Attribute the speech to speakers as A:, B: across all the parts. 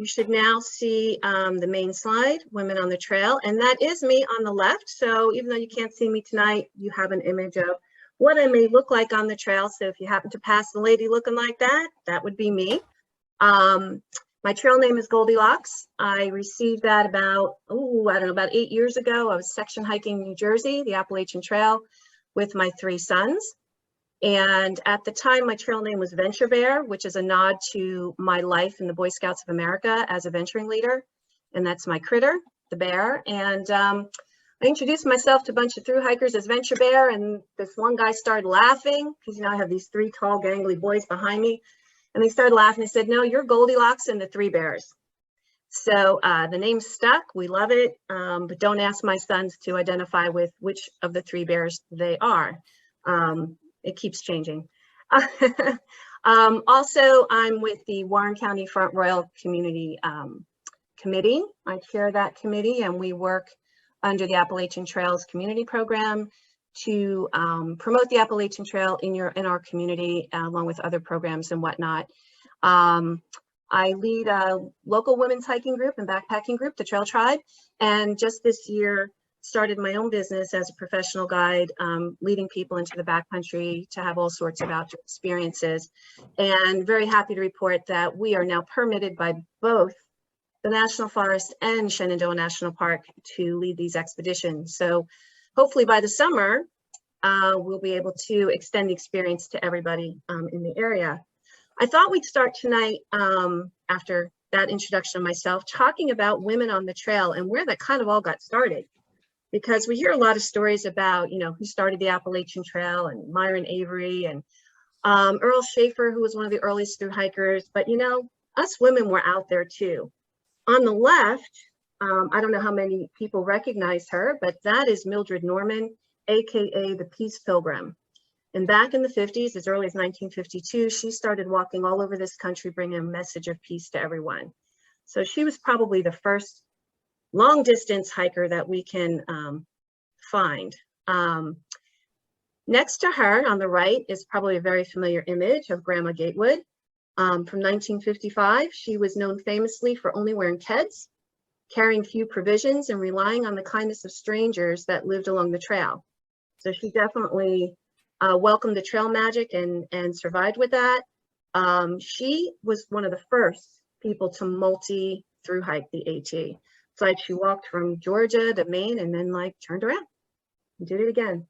A: You should now see the main slide, Women on the Trail, and that is me on the left. So even though you can't see me tonight, you have an image of what I may look like on the trail. So if you happen to pass a lady looking like that, that would be me. My trail name is Goldilocks. I received that about, about 8 years ago. I was section hiking New Jersey, the Appalachian Trail, with my 3 sons. And at the time, my trail name was Venture Bear, which is a nod to my life in the Boy Scouts of America as a venturing leader. And that's my critter, the bear. And I introduced myself to a bunch of thru hikers as Venture Bear. And this one guy started laughing because, you know, I have these 3 tall, gangly boys behind me. And they started laughing. They said, no, you're Goldilocks and the 3 bears. So the name stuck. We love it. But don't ask my sons to identify with which of the 3 bears they are. It keeps changing. Also, I'm with the Warren County Front Royal Community Committee. I chair that committee, and we work under the Appalachian Trails Community Program to promote the Appalachian Trail in our community, along with other programs and whatnot. I lead a local women's hiking group and backpacking group, the Trail Tribe, and just this year started my own business as a professional guide, leading people into the backcountry to have all sorts of outdoor experiences. And very happy to report that we are now permitted by both the National Forest and Shenandoah National Park to lead these expeditions. So hopefully by the summer, we'll be able to extend the experience to everybody in the area. I thought we'd start tonight, after that introduction of myself, talking about women on the trail and where that kind of all got started. Because we hear a lot of stories about, you know, who started the Appalachian Trail, and Myron Avery and Earl Schaefer, who was one of the earliest thru hikers. But, you know, us women were out there too. On the left, I don't know how many people recognize her, but that is Mildred Norman, AKA the Peace Pilgrim. And back in the 50s, as early as 1952, she started walking all over this country, bringing a message of peace to everyone. So she was probably the first long distance hiker that we can find. Next to her on the right is probably a very familiar image of Grandma Gatewood. From 1955, she was known famously for only wearing Keds, carrying few provisions, and relying on the kindness of strangers that lived along the trail. So she definitely welcomed the trail magic and survived with that. She was one of the first people to multi-thru hike the AT. It's like she walked from Georgia to Maine and then like turned around and did it again.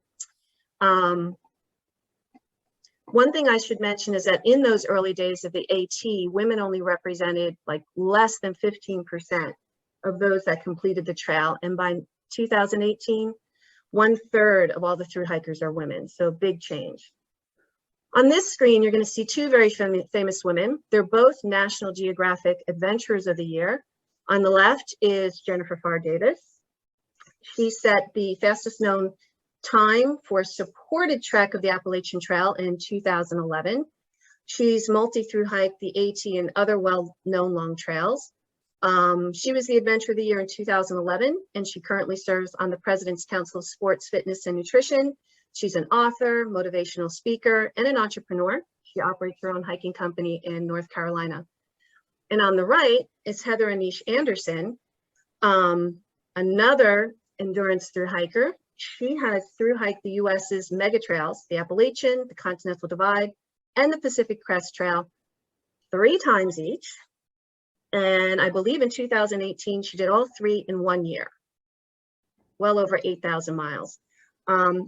A: One thing I should mention is that in those early days of the AT, women only represented like less than 15% of those that completed the trail. And by 2018, 1/3 of all the thru hikers are women. So big change. On this screen, you're going to see 2 very famous women. They're both National Geographic Adventurers of the Year. On the left is Jennifer Farr Davis. She set the fastest known time for supported trek of the Appalachian Trail in 2011. She's multi-thru hiked the AT and other well-known long trails. She was the Adventurer of the Year in 2011, and she currently serves on the President's Council of Sports, Fitness, and Nutrition. She's an author, motivational speaker, and an entrepreneur. She operates her own hiking company in North Carolina. And on the right is Heather Anish Anderson, another endurance thru hiker. She has thru hiked the US's mega trails, the Appalachian, the Continental Divide, and the Pacific Crest Trail 3 times each. And I believe in 2018, she did all 3 in 1 year, well over 8,000 miles.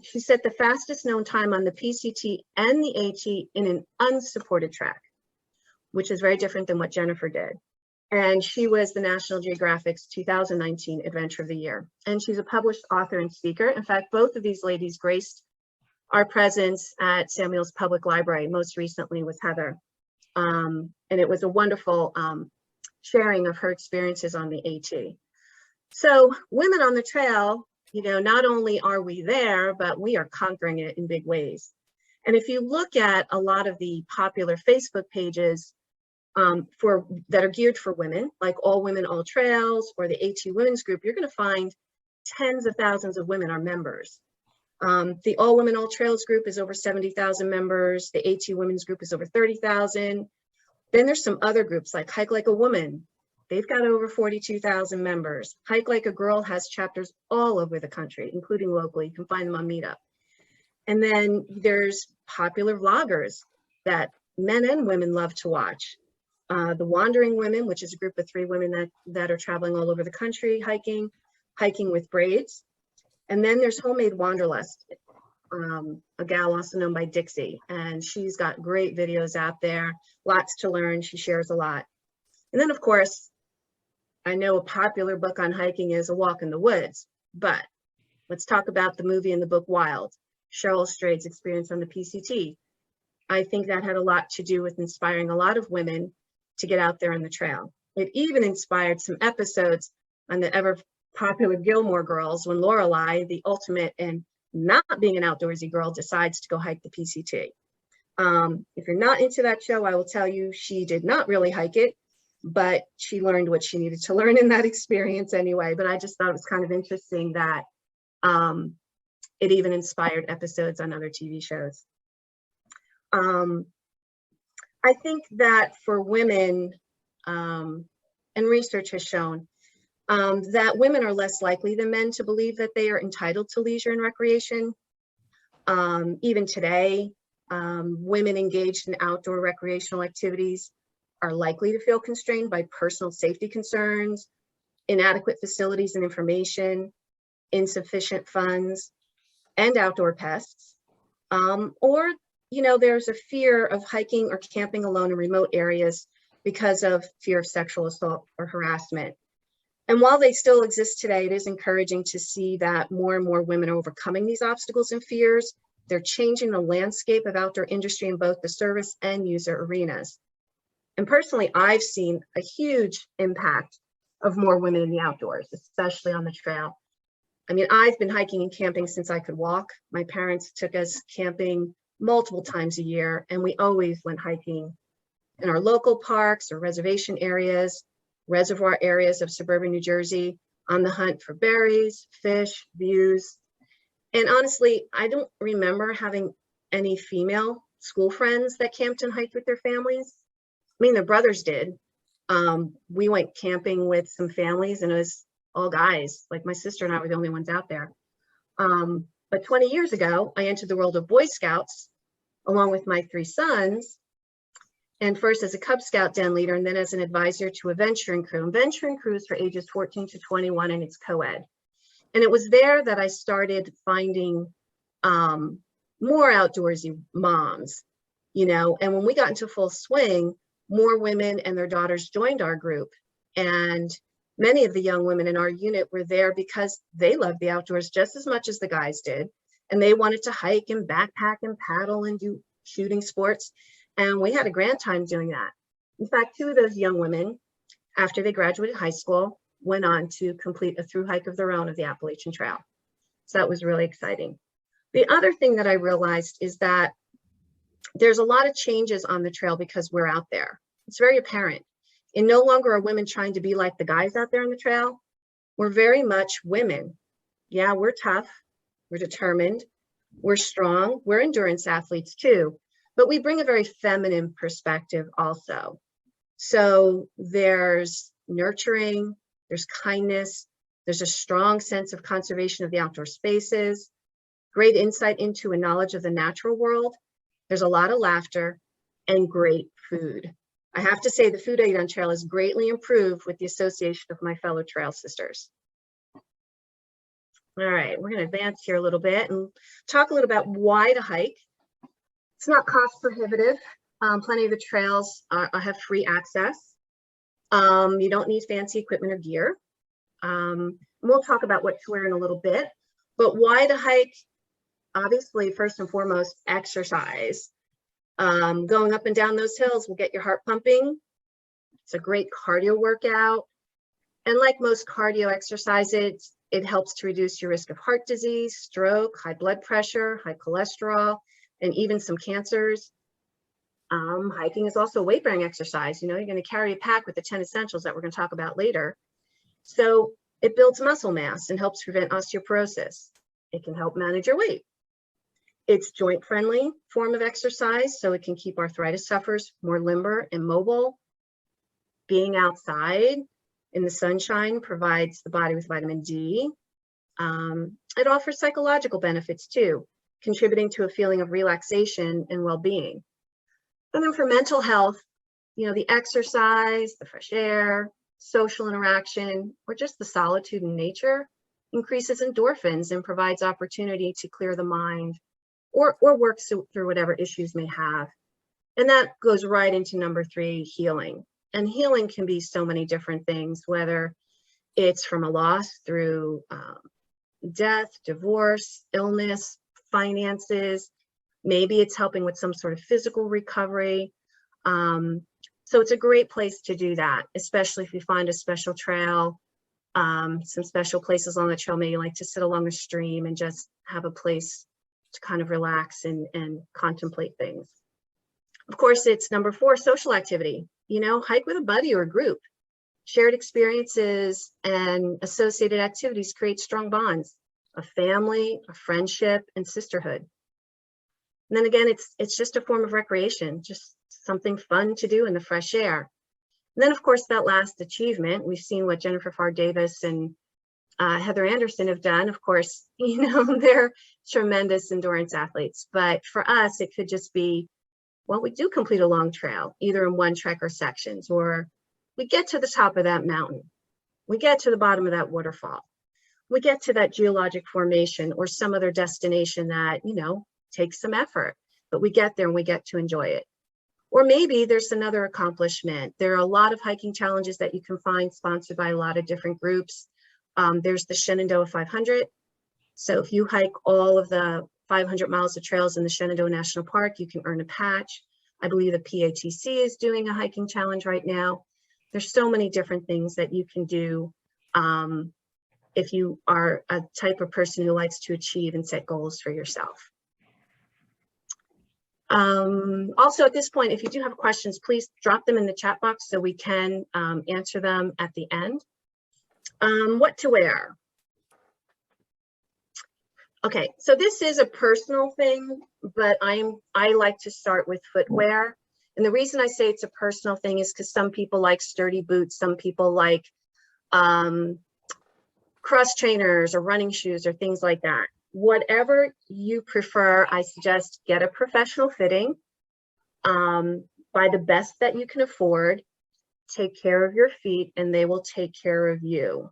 A: She set the fastest known time on the PCT and the AT in an unsupported track, which is very different than what Jennifer did. And she was the National Geographic's 2019 Adventure of the Year. And she's a published author and speaker. In fact, both of these ladies graced our presence at Samuel's Public Library, most recently with Heather. And it was a wonderful sharing of her experiences on the AT. So Women on the Trail, you know, not only are we there, but we are conquering it in big ways. And if you look at a lot of the popular Facebook pages that are geared for women, like All Women, All Trails, or the AT Women's Group, you're going to find tens of thousands of women are members. The All Women, All Trails group is over 70,000 members. The AT Women's Group is over 30,000. Then there's some other groups like Hike Like a Woman, They've got over 42,000 members. Hike Like a Girl has chapters all over the country, including locally. You can find them on Meetup. And then there's popular vloggers that men and women love to watch. The Wandering Women, which is a group of 3 women that are traveling all over the country, hiking with braids. And then there's Homemade Wanderlust, a gal also known by Dixie, and she's got great videos out there, lots to learn. She shares a lot. And then, of course, I know a popular book on hiking is A Walk in the Woods, but let's talk about the movie and the book Wild, Cheryl Strayed's experience on the PCT. I think that had a lot to do with inspiring a lot of women to get out there on the trail. It even inspired some episodes on the ever popular Gilmore Girls when Lorelai, the ultimate in not being an outdoorsy girl, decides to go hike the PCT. If you're not into that show, I will tell you she did not really hike it, but she learned what she needed to learn in that experience anyway. But I just thought it was kind of interesting that it even inspired episodes on other TV shows. I think that for women, and research has shown, that women are less likely than men to believe that they are entitled to leisure and recreation. Even today, women engaged in outdoor recreational activities are likely to feel constrained by personal safety concerns, inadequate facilities and information, insufficient funds, and outdoor pests. Or, there's a fear of hiking or camping alone in remote areas because of fear of sexual assault or harassment. And while they still exist today, it is encouraging to see that more and more women are overcoming these obstacles and fears. They're changing the landscape of outdoor industry in both the service and user arenas. And personally, I've seen a huge impact of more women in the outdoors, especially on the trail. I mean, I've been hiking and camping since I could walk. My parents took us camping multiple times a year, and we always went hiking in our local parks or reservation areas, reservoir areas of suburban New Jersey, on the hunt for berries, fish, views. And honestly, I don't remember having any female school friends that camped and hiked with their families. I mean, their brothers did. We went camping with some families and it was all guys. Like my sister and I were the only ones out there. But 20 years ago, I entered the world of Boy Scouts along with my 3 sons. And first as a Cub Scout den leader, and then as an advisor to a venturing crew. And venturing crews for ages 14 to 21, and it's co-ed. And it was there that I started finding more outdoorsy moms, and when we got into full swing, more women and their daughters joined our group. And many of the young women in our unit were there because they loved the outdoors just as much as the guys did. And they wanted to hike and backpack and paddle and do shooting sports. And we had a grand time doing that. In fact, 2 of those young women, after they graduated high school, went on to complete a through hike of their own of the Appalachian Trail. So that was really exciting. The other thing that I realized is that there's a lot of changes on the trail because we're out there. It's very apparent. And no longer are women trying to be like the guys out there on the trail. We're very much women. Yeah, we're tough, we're determined, we're strong, we're endurance athletes too, but we bring a very feminine perspective also. So there's nurturing, there's kindness, there's a strong sense of conservation of the outdoor spaces, great insight into a knowledge of the natural world. There's a lot of laughter and great food. I have to say the food I eat on trail is greatly improved with the association of my fellow trail sisters. All right, we're going to advance here a little bit and talk a little about why to hike. It's not cost prohibitive. Plenty of the trails have free access. You don't need fancy equipment or gear. We'll talk about what to wear in a little bit, but why to hike? Obviously, first and foremost, exercise. Going up and down those hills will get your heart pumping. It's a great cardio workout. And like most cardio exercises, it helps to reduce your risk of heart disease, stroke, high blood pressure, high cholesterol, and even some cancers. Hiking is also a weight-bearing exercise. You're going to carry a pack with the 10 essentials that we're going to talk about later. So it builds muscle mass and helps prevent osteoporosis. It can help manage your weight. It's joint-friendly form of exercise, so it can keep arthritis sufferers more limber and mobile. Being outside in the sunshine provides the body with vitamin D. It offers psychological benefits too, contributing to a feeling of relaxation and well-being. And then for mental health, you know, the exercise, the fresh air, social interaction, or just the solitude in nature increases endorphins and provides opportunity to clear the mind or work through whatever issues may have. And that goes right into number 3, healing. And healing can be so many different things, whether it's from a loss through death, divorce, illness, finances. Maybe it's helping with some sort of physical recovery. So it's a great place to do that, especially if you find a special trail, some special places on the trail. Maybe you like to sit along a stream and just have a place to kind of relax and contemplate things. Of course, it's number 4, social activity. You know, hike with a buddy or a group. Shared experiences and associated activities create strong bonds, a family, a friendship, and sisterhood. And then again, it's just a form of recreation, just something fun to do in the fresh air. And then, of course, that last achievement, we've seen what Jennifer Farr Davis and Heather Anderson have done. Of course, you know, they're tremendous endurance athletes. But for us, it could just be, well, we do complete a long trail, either in one trek or sections, or we get to the top of that mountain. We get to the bottom of that waterfall. We get to that geologic formation or some other destination that, you know, takes some effort, but we get there and we get to enjoy it. Or maybe there's another accomplishment. There are a lot of hiking challenges that you can find sponsored by a lot of different groups. There's the Shenandoah 500. So if you hike all of the 500 miles of trails in the Shenandoah National Park, you can earn a patch. I believe the PATC is doing a hiking challenge right now. There's so many different things that you can do if you are a type of person who likes to achieve and set goals for yourself. Also at this point, if you do have questions, please drop them in the chat box so we can answer them at the end. What to wear? Okay, so this is a personal thing, but I like to start with footwear. And the reason I say it's a personal thing is because some people like sturdy boots, some people like cross trainers or running shoes or things like that. Whatever you prefer, I suggest get a professional fitting, buy the best that you can afford, take care of your feet, and they will take care of you.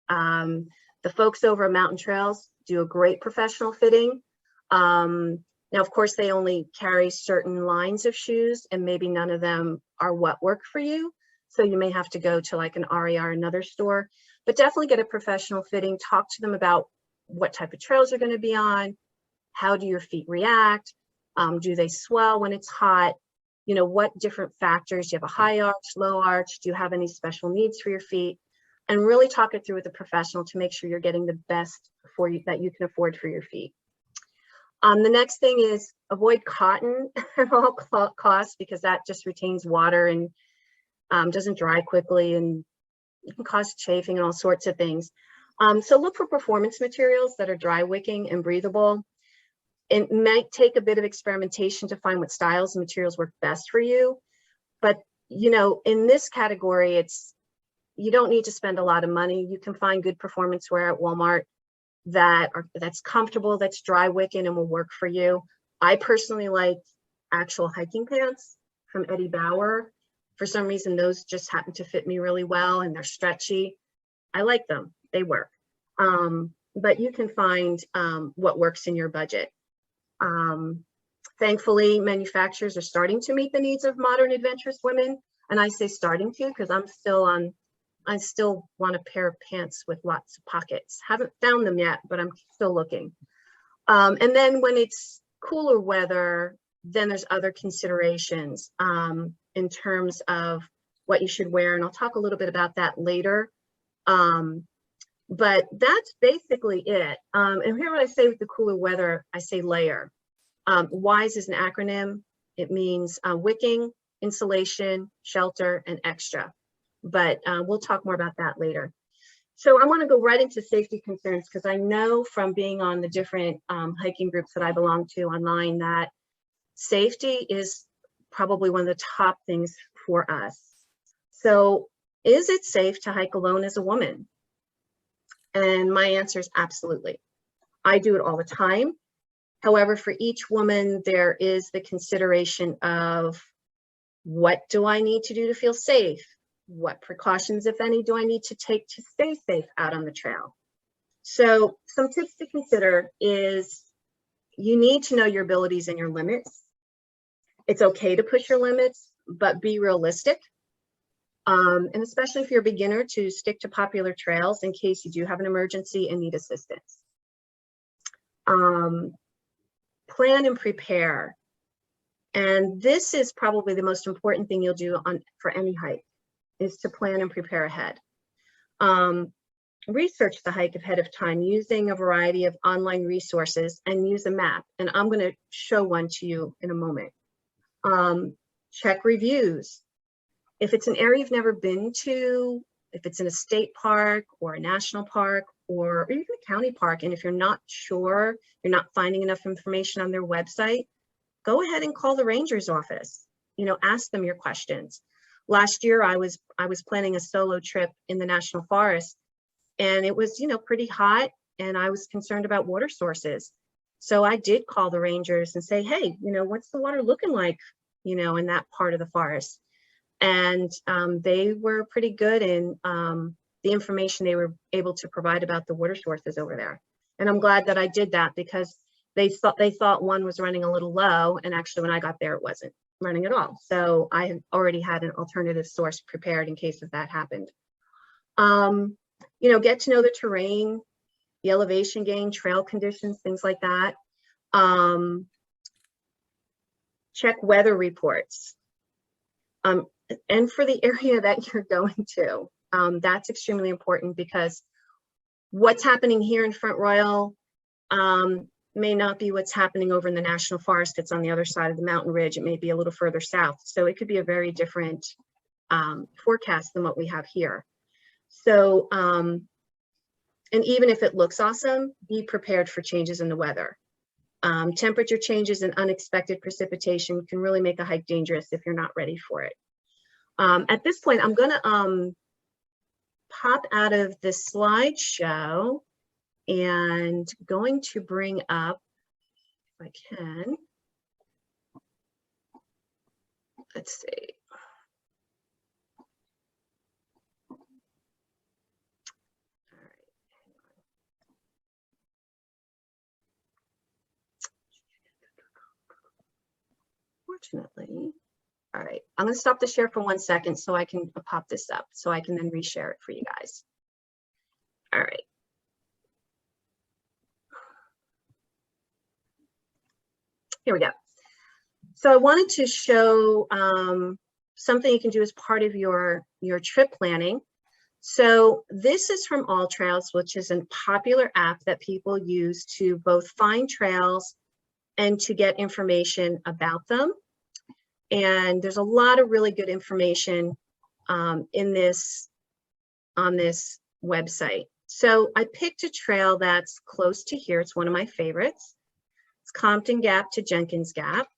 A: The folks over at Mountain Trails do a great professional fitting. Now, of course, they only carry certain lines of shoes, and maybe none of them are what work for you. So you may have to go to like an REI or another store, but definitely get a professional fitting. Talk to them about what type of trails you're going to be on. How do your feet react? Do they swell when it's hot? You know, what different factors? Do you have a high arch, low arch? Do you have any special needs for your feet? And really talk it through with a professional to make sure you're getting the best for you that you can afford for your feet. The next thing is avoid cotton at all costs, because that just retains water and doesn't dry quickly and it can cause chafing and all sorts of things. So look for performance materials that are dry wicking and breathable. It might take a bit of experimentation to find what styles and materials work best for you. But, you know, in this category, you don't need to spend a lot of money. You can find good performance wear at Walmart that's comfortable, that's dry wicking and will work for you. I personally like actual hiking pants from Eddie Bauer. For some reason, those just happen to fit me really well and they're stretchy. I like them, they work. But you can find what works in your budget. Thankfully, manufacturers are starting to meet the needs of modern adventurous women. And I say starting to because I still want a pair of pants with lots of pockets. Haven't found them yet, but I'm still looking. And then when it's cooler weather, then there's other considerations in terms of what you should wear. And I'll talk a little bit about that later. But that's basically it. And here what I say with the cooler weather, I say layer. WISE is an acronym. It means wicking, insulation, shelter, and extra. But we'll talk more about that later. So I want to go right into safety concerns because I know from being on the different hiking groups that I belong to online that safety is probably one of the top things for us. So is it safe to hike alone as a woman? And my answer is absolutely. I do it all the time. However, for each woman, there is the consideration of, what do I need to do to feel safe? What precautions, if any, do I need to take to stay safe out on the trail? So some tips to consider is, you need to know your abilities and your limits. It's okay to push your limits, but be realistic. And especially if you're a beginner, to stick to popular trails in case you do have an emergency and need assistance. Plan and prepare. And this is probably the most important thing you'll do for any hike, is to plan and prepare ahead. Research the hike ahead of time using a variety of online resources, and use a map. And I'm going to show one to you in a moment. Check reviews. If it's an area you've never been to, if it's in a state park or a national park or even a county park, and if you're not sure, you're not finding enough information on their website, go ahead and call the ranger's office. You know, ask them your questions. Last year, I was planning a solo trip in the national forest, and it was, you know, pretty hot, and I was concerned about water sources. So I did call the rangers and say, hey, you know, what's the water looking like, you know, in that part of the forest? And they were pretty good in the information they were able to provide about the water sources over there. And I'm glad that I did that, because they thought one was running a little low, and actually when I got there, it wasn't running at all. So I already had an alternative source prepared in case if that happened. You know, get to know the terrain, the elevation gain, trail conditions, things like that. Check weather reports. And for the area that you're going to, that's extremely important, because what's happening here in Front Royal may not be what's happening over in the National Forest. It's on the other side of the mountain ridge. It may be a little further south. So it could be a very different forecast than what we have here. So, and even if it looks awesome, be prepared for changes in the weather. Temperature changes and unexpected precipitation can really make a hike dangerous if you're not ready for it. At this point, I'm gonna pop out of the slideshow and going to bring up, if I can, let's see. All right. Fortunately, all right, I'm gonna stop the share for 1 second so I can pop this up, so I can then reshare it for you guys. All right. Here we go. So I wanted to show something you can do as part of your trip planning. So this is from All Trails, which is a popular app that people use to both find trails and to get information about them. And there's a lot of really good information on this website. So I picked a trail that's close to here. It's one of my favorites. It's Compton Gap to Jenkins Gap.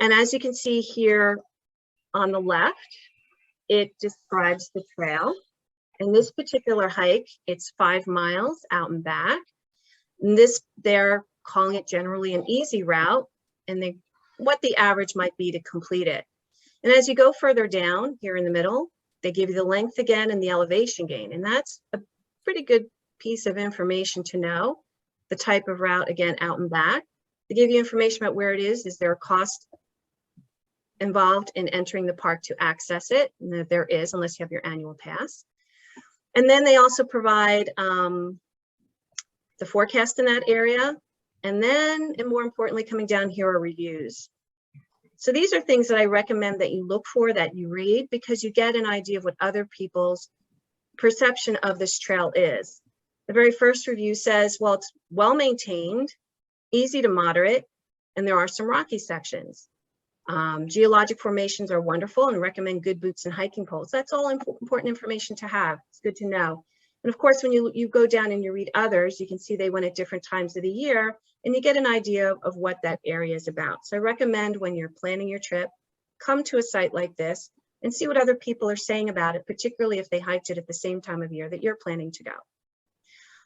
A: And as you can see here on the left, it describes the trail. In this particular hike, it's 5 miles out and back. And this, they're calling it generally an easy route, and what the average might be to complete it. And as you go further down here in the middle, they give you the length again and the elevation gain. And that's a pretty good piece of information to know. The type of route, again, out and back. They give you information about where it is there a cost involved in entering the park to access it? And there is, unless you have your annual pass. And then they also provide the forecast in that area. And then, and more importantly, coming down here are reviews. So these are things that I recommend that you look for, that you read, because you get an idea of what other people's perception of this trail is. The very first review says, well, it's well maintained, easy to moderate, and there are some rocky sections. Geologic formations are wonderful, and recommend good boots and hiking poles. That's all important information to have. It's good to know. And of course, when you go down and you read others, you can see they went at different times of the year, and you get an idea of what that area is about. So I recommend when you're planning your trip, come to a site like this, and see what other people are saying about it, particularly if they hiked it at the same time of year that you're planning to go.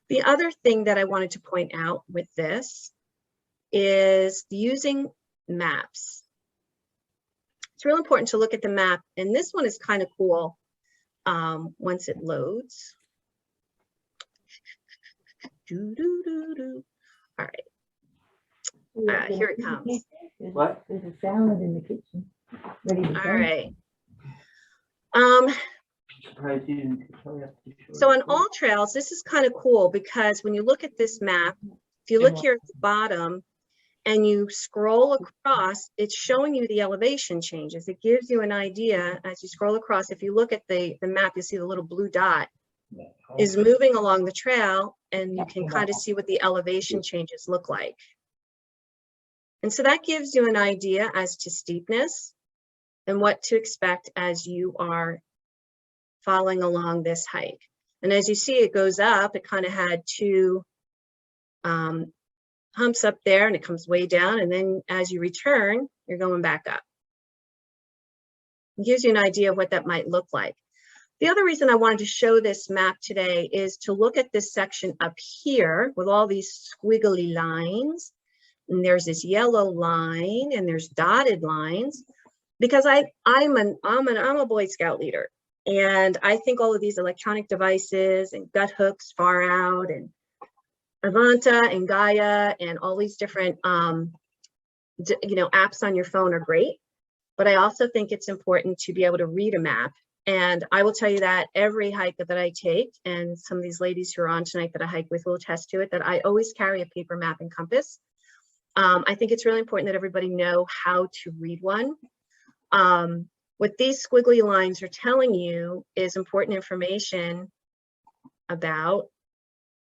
A: The other thing that I wanted to point out with this is using maps. It's real important to look at the map, and this one is kind of cool once it loads. All right, here it comes.
B: What? There's a salad in the kitchen. Ready to
A: All right. So on all trails, this is kind of cool because when you look at this map, if you look here at the bottom and you scroll across, it's showing you the elevation changes. It gives you an idea as you scroll across. If you look at the map, you see the little blue dot is moving along the trail, and you can kind of see what the elevation changes look like. And so that gives you an idea as to steepness and what to expect as you are following along this hike. And as you see, it goes up. It kind of had two humps up there, and it comes way down. And then as you return, you're going back up. It gives you an idea of what that might look like. The other reason I wanted to show this map today is to look at this section up here with all these squiggly lines. And there's this yellow line and there's dotted lines, because I'm a Boy Scout leader. And I think all of these electronic devices and gut hooks far out and Avanta and Gaia and all these different apps on your phone are great. But I also think it's important to be able to read a map. And I will tell you that every hike that I take, and some of these ladies who are on tonight that I hike with will attest to it, that I always carry a paper map and compass. I think it's really important that everybody know how to read one. What these squiggly lines are telling you is important information about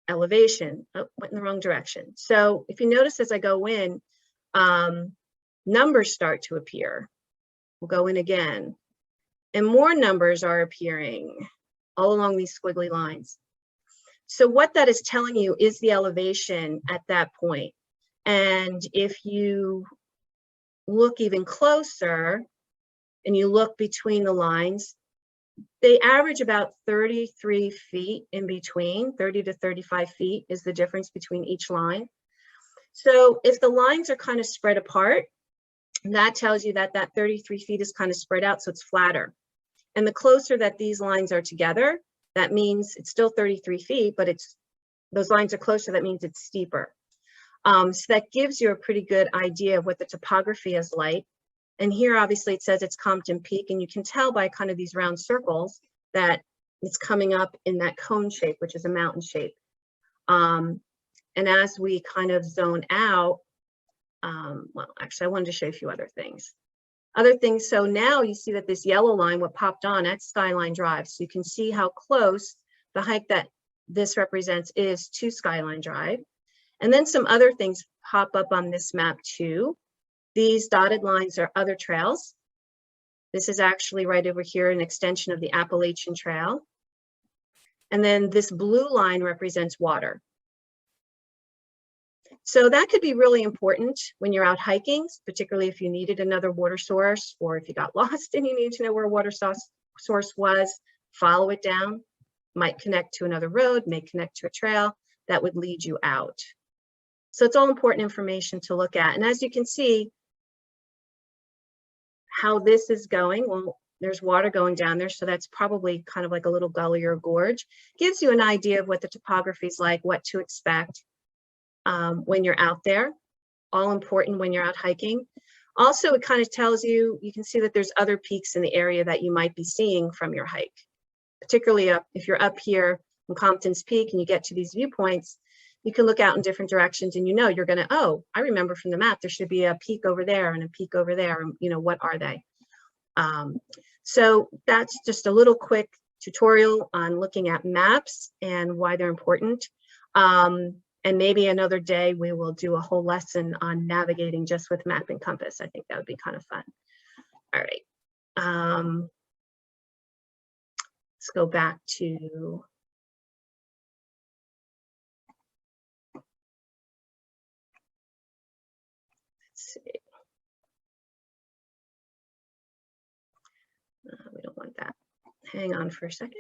A: elevation. Oh, went in the wrong direction. So if you notice as I go in, numbers start to appear. We'll go in again. And more numbers are appearing all along these squiggly lines. So what that is telling you is the elevation at that point. And if you look even closer and you look between the lines, they average about 33 feet in between. 30 to 35 feet is the difference between each line. So if the lines are kind of spread apart, that tells you that that 33 feet is kind of spread out, so it's flatter. And the closer that these lines are together, that means it's still 33 feet, but those lines are closer, that means it's steeper. So that gives you a pretty good idea of what the topography is like. And here, obviously, it says it's Compton Peak, and you can tell by kind of these round circles that it's coming up in that cone shape, which is a mountain shape. And as we kind of zone out, well, actually, I wanted to show you a few other things. So now you see that this yellow line, what popped on, that's Skyline Drive. So you can see how close the hike that this represents is to Skyline Drive. And then some other things pop up on this map too. These dotted lines are other trails. This is actually right over here, an extension of the Appalachian Trail. And then this blue line represents water. So that could be really important when you're out hiking, particularly if you needed another water source, or if you got lost and you needed to know where a water source was, follow it down, might connect to another road, may connect to a trail that would lead you out. So it's all important information to look at. And as you can see, how this is going, well, there's water going down there, so that's probably kind of like a little gully or gorge. Gives you an idea of what the topography is like, what to expect when you're out there. All important when you're out hiking. Also, it kind of tells you, you can see that there's other peaks in the area that you might be seeing from your hike. Particularly if you're up here in Compton's Peak and you get to these viewpoints, you can look out in different directions and you're gonna, oh, I remember from the map, there should be a peak over there and a peak over there, and what are they? So that's just a little quick tutorial on looking at maps and why they're important. And maybe another day we will do a whole lesson on navigating just with map and compass. I think that would be kind of fun. All right. Let's go back to see. We don't Hang on for a second.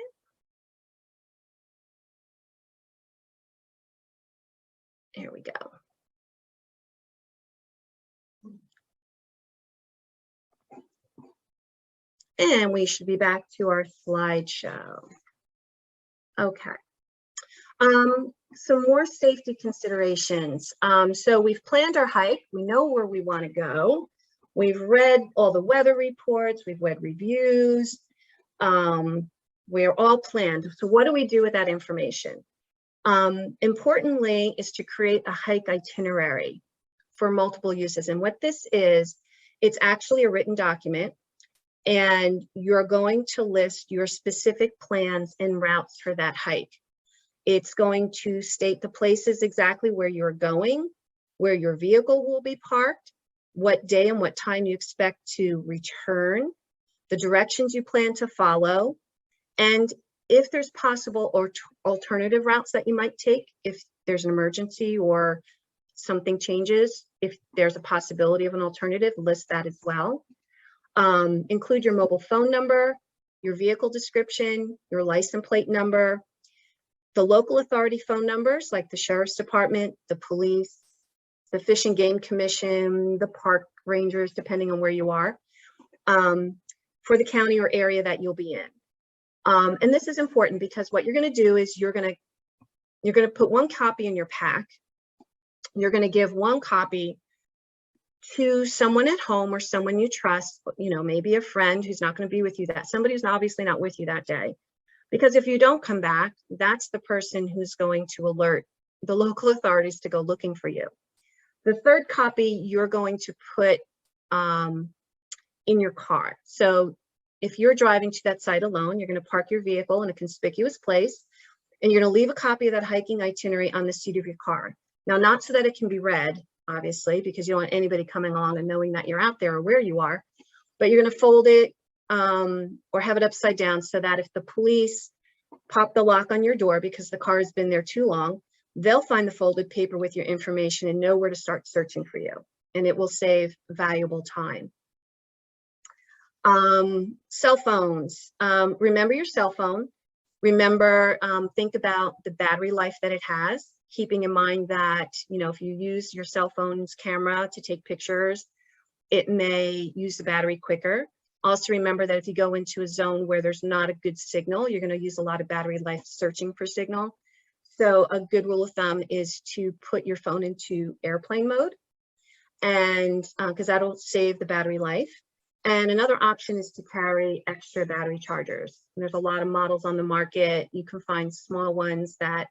A: Here we go. And we should be back to our slideshow. Okay. Some more safety considerations. So we've planned our hike. We know where we want to go. We've read all the weather reports. We've read reviews. We're all planned. So what do we do with that information? Importantly is to create a hike itinerary for multiple uses. And what this is, it's actually a written document, and you're going to list your specific plans and routes for that hike. It's going to state the places exactly where you're going, where your vehicle will be parked, what day and what time you expect to return, the directions you plan to follow, and if there's possible or alternative routes that you might take, if there's an emergency or something changes, if there's a possibility of an alternative, list that as well. Include your mobile phone number, your vehicle description, your license plate number, the local authority phone numbers like the Sheriff's Department, the police, the Fish and Game Commission, the park rangers, depending on where you are, for the county or area that you'll be in. And this is important because what you're going to do is you're going to put one copy in your pack. You're going to give one copy to someone at home or someone you trust, you know, maybe a friend who's not going to be with you, that somebody who's obviously not with you that day. Because if you don't come back, that's the person who's going to alert the local authorities to go looking for you. The third copy you're going to put in your car. So if you're driving to that site alone, you're going to park your vehicle in a conspicuous place, and you're going to leave a copy of that hiking itinerary on the seat of your car. Now, not so that it can be read, obviously, because you don't want anybody coming along and knowing that you're out there or where you are, but you're going to fold it or have it upside down so that if the police pop the lock on your door because the car has been there too long, they'll find the folded paper with your information and know where to start searching for you, and it will save valuable time. Cell phones. Remember your cell phone. Remember, think about the battery life that it has, keeping in mind that, you know, if you use your cell phone's camera to take pictures, it may use the battery quicker. Also remember that if you go into a zone where there's not a good signal, you're going to use a lot of battery life searching for signal. So a good rule of thumb is to put your phone into airplane mode, and because that'll save the battery life. And another option is to carry extra battery chargers. And there's a lot of models on the market. You can find small ones that,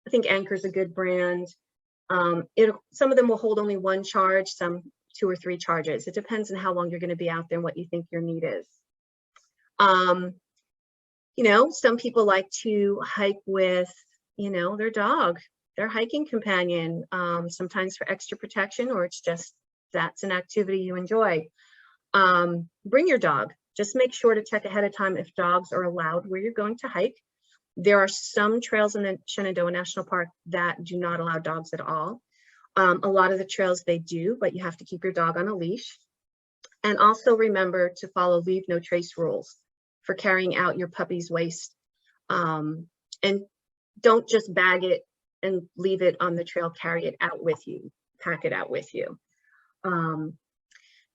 A: I think Anker's a good brand. Some of them will hold only one charge, some 2 or 3 charges. It depends on how long you're going to be out there and what you think your need is. You know, some people like to hike with, you know, their dog, their hiking companion, sometimes for extra protection, or it's just that's an activity you enjoy. Bring your dog. Just make sure to check ahead of time if dogs are allowed where you're going to hike. There are some trails in the Shenandoah National Park that do not allow dogs at all. A lot of the trails they do, but you have to keep your dog on a leash. And also remember to follow leave no trace rules for carrying out your puppy's waste. And don't just bag it and leave it on the trail, carry it out with you, pack it out with you.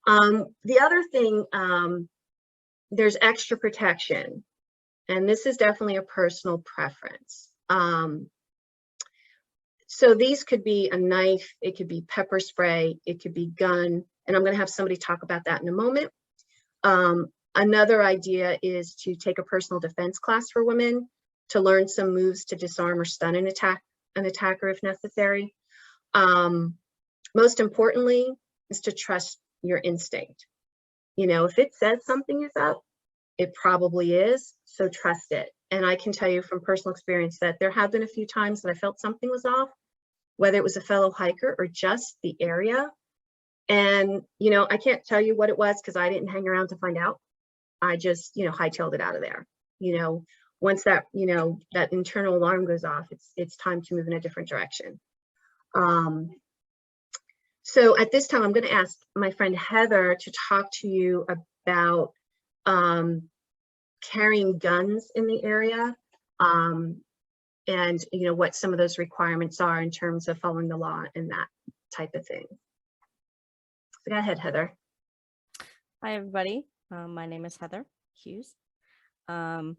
A: The other thing, there's extra protection, and this is definitely a personal preference. So these could be a knife, it could be pepper spray, it could be gun, and I'm going to have somebody talk about that in a moment. Another idea is to take a personal defense class for women to learn some moves to disarm or stun an attacker if necessary. Most importantly is to trust your instinct. You know, if it says something is up, it probably is, so trust it. And I can tell you from personal experience that there have been a few times that I felt something was off, whether it was a fellow hiker or just the area. And, you know, I can't tell you what it was because I didn't hang around to find out. I just, you know, hightailed it out of there. You know, once that, you know, that internal alarm goes off, it's time to move in a different direction. So at this time, I'm going to ask my friend Heather to talk to you about carrying guns in the area, and what some of those requirements are in terms of following the law and that type of thing. So go ahead, Heather.
C: Hi, everybody. My name is Heather Hughes. I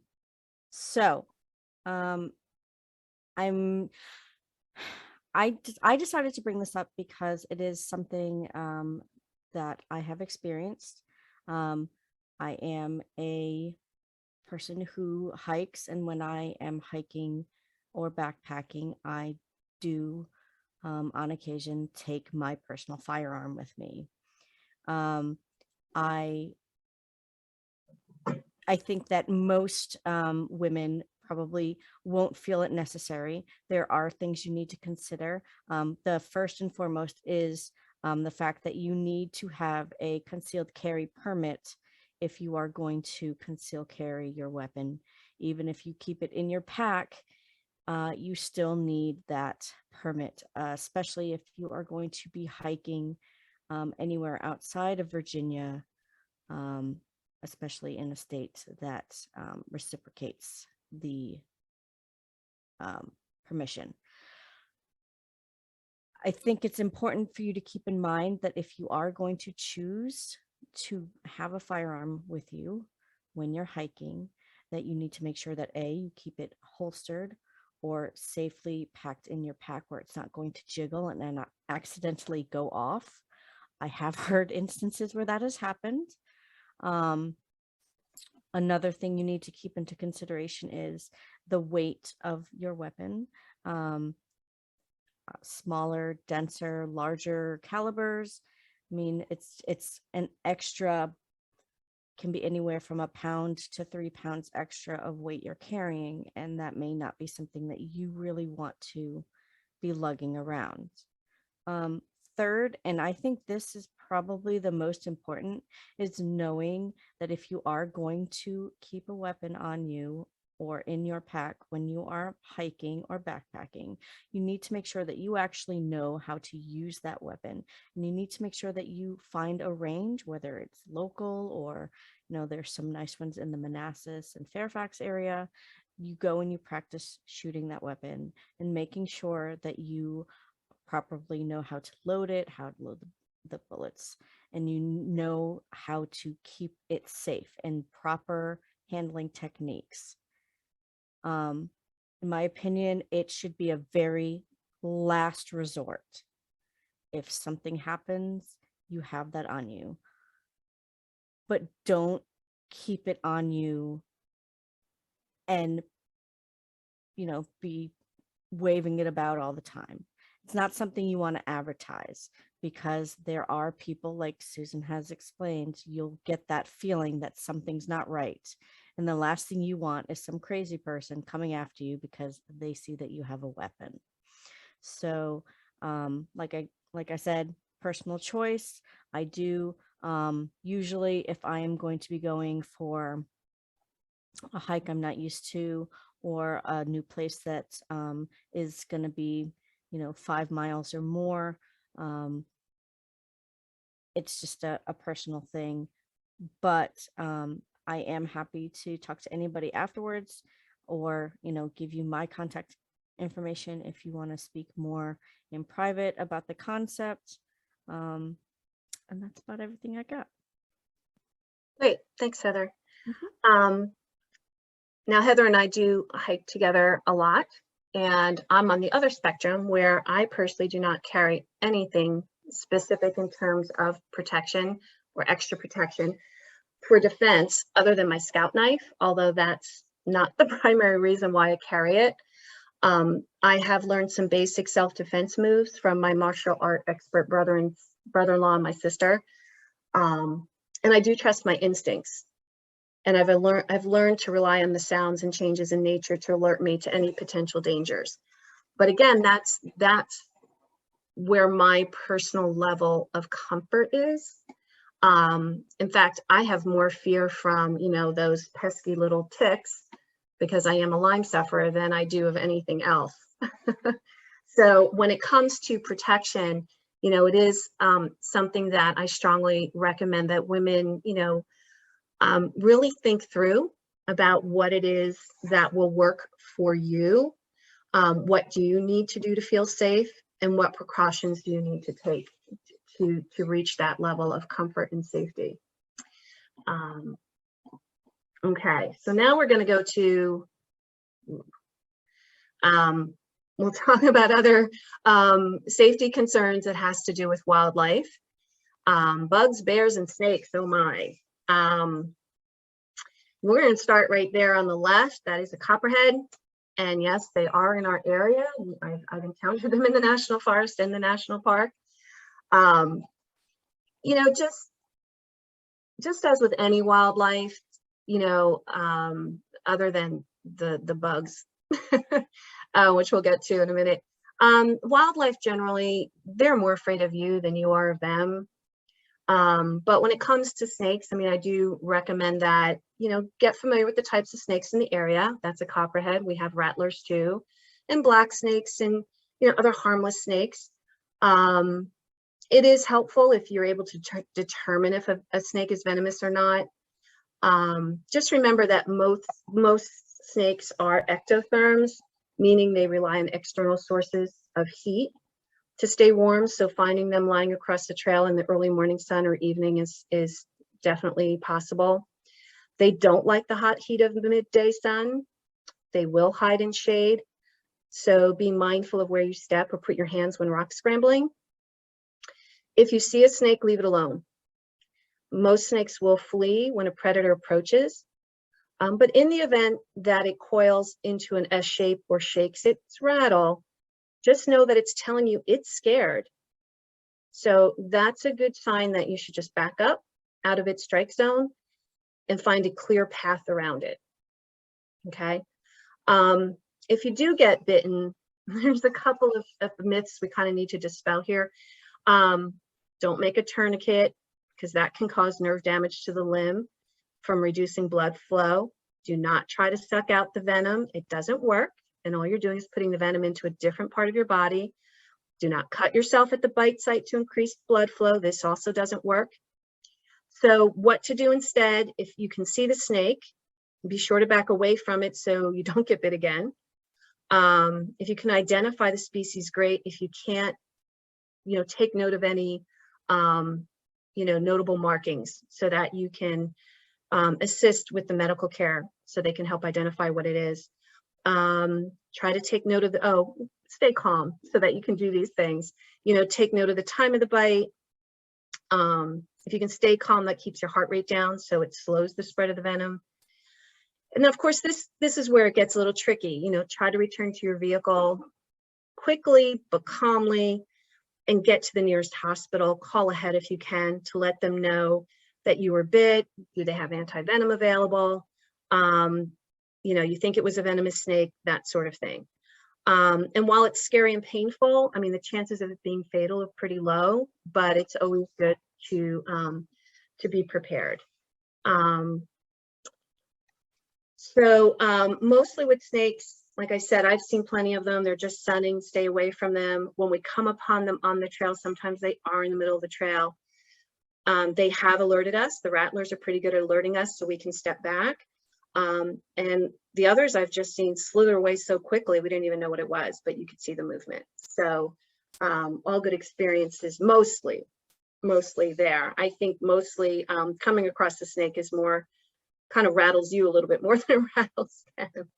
C: decided to bring this up because it is something that I have experienced. I am a person who hikes, and when I am hiking or backpacking, I do on occasion take my personal firearm with me. I think that most women probably won't feel it necessary. There are things you need to consider. The first and foremost is the fact that you need to have a concealed carry permit if you are going to conceal carry your weapon. Even if you keep it in your pack, you still need that permit, especially if you are going to be hiking anywhere outside of Virginia, especially in a state that reciprocates the permission. I think it's important for you to keep in mind that if you are going to choose to have a firearm with you when you're hiking, that you need to make sure that A, you keep it holstered or safely packed in your pack where it's not going to jiggle and then not accidentally go off. I have heard instances where that has happened. Another thing you need to keep into consideration is the weight of your weapon. Smaller, denser, larger calibers. I mean, it's an extra, can be anywhere from a pound to 3 pounds extra of weight you're carrying, and that may not be something that you really want to be lugging around. Third, and I think this is probably the most important, is knowing that if you are going to keep a weapon on you or in your pack when you are hiking or backpacking, you need to make sure that you actually know how to use that weapon. And you need to make sure that you find a range, whether it's local or, there's some nice ones in the Manassas and Fairfax area. You go and you practice shooting that weapon and making sure that you properly know how to load it, how to load the bullets, and you know how to keep it safe and proper handling techniques. In my opinion, it should be a very last resort. If something happens, you have that on you, but don't keep it on you and, be waving it about all the time. It's not something you want to advertise, because there are people, like Susan has explained, you'll get that feeling that something's not right. And the last thing you want is some crazy person coming after you because they see that you have a weapon. So like I said, personal choice. I do usually, if I am going to be going for a hike I'm not used to, or a new place that is going to be 5 miles or more, it's just a personal thing. But I am happy to talk to anybody afterwards, or give you my contact information if you want to speak more in private about the concept. And that's about everything I got.
A: Great, thanks, Heather. Now, Heather and I do hike together a lot, and I'm on the other spectrum where I personally do not carry anything specific in terms of protection or extra protection for defense other than my scout knife, although that's not the primary reason why I carry it. I have learned some basic self-defense moves from my martial art expert brother-in-law and my sister. And I do trust my instincts. And I've learned to rely on the sounds and changes in nature to alert me to any potential dangers. But again, that's where my personal level of comfort is. In fact, I have more fear from, those pesky little ticks, because I am a Lyme sufferer, than I do of anything else. So when it comes to protection, it is something that I strongly recommend that women, really think through about what it is that will work for you. What do you need to do to feel safe, and what precautions do you need to take to reach that level of comfort and safety? Okay, so now we're going to go to, we'll talk about other safety concerns that has to do with wildlife. Bugs, bears, and snakes, oh my. We're going to start right there on the left. That is a copperhead. And yes, they are in our area. I've encountered them in the national forest and the national park. You know, just as with any wildlife, you know, other than the bugs, which we'll get to in a minute. Wildlife generally, they're more afraid of you than you are of them. But when it comes to snakes, I mean, I do recommend that, you know, get familiar with the types of snakes in the area. That's a copperhead. We have rattlers too, and black snakes, and, you know, other harmless snakes. It is helpful if you're able to determine if a snake is venomous or not. Just remember that most snakes are ectotherms, meaning they rely on external sources of heat to stay warm. So finding them lying across the trail in the early morning sun or evening is definitely possible. They don't like the hot heat of the midday sun. They will hide in shade. So be mindful of where you step or put your hands when rock scrambling. If you see a snake, leave it alone. Most snakes will flee when a predator approaches. But in the event that it coils into an S shape or shakes its rattle, just know that it's telling you it's scared. So that's a good sign that you should just back up out of its strike zone and find a clear path around it. Okay. If you do get bitten, there's a couple of myths we kind of need to dispel here. Don't make a tourniquet, because that can cause nerve damage to the limb from reducing blood flow. Do not try to suck out the venom. It doesn't work. And all you're doing is putting the venom into a different part of your body. Do not cut yourself at the bite site to increase blood flow. This also doesn't work. So what to do instead, if you can see the snake, be sure to back away from it so you don't get bit again. If you can identify the species, great. If you can't, you know, take note of any, you know, notable markings so that you can assist with the medical care so they can help identify what it is. Try to take note of the, stay calm so that you can do these things. You know, take note of the time of the bite. If you can stay calm, that keeps your heart rate down, so it slows the spread of the venom. And of course, this is where it gets a little tricky. You know, try to return to your vehicle quickly but calmly and get to the nearest hospital. Call ahead if you can to let them know that you were bit. Do they have anti-venom available? You know, you think it was a venomous snake, that sort of thing. And while it's scary and painful, I mean, the chances of it being fatal are pretty low, but it's always good to be prepared. Mostly with snakes, like I said, I've seen plenty of them. They're just sunning, stay away from them. When we come upon them on the trail, sometimes they are in the middle of the trail. They have alerted us. The rattlers are pretty good at alerting us so we can step back. And the others I've just seen slither away so quickly, we didn't even know what it was, but you could see the movement. So all good experiences, mostly there. I think mostly coming across the snake is more, kind of rattles you a little bit more than it rattles them.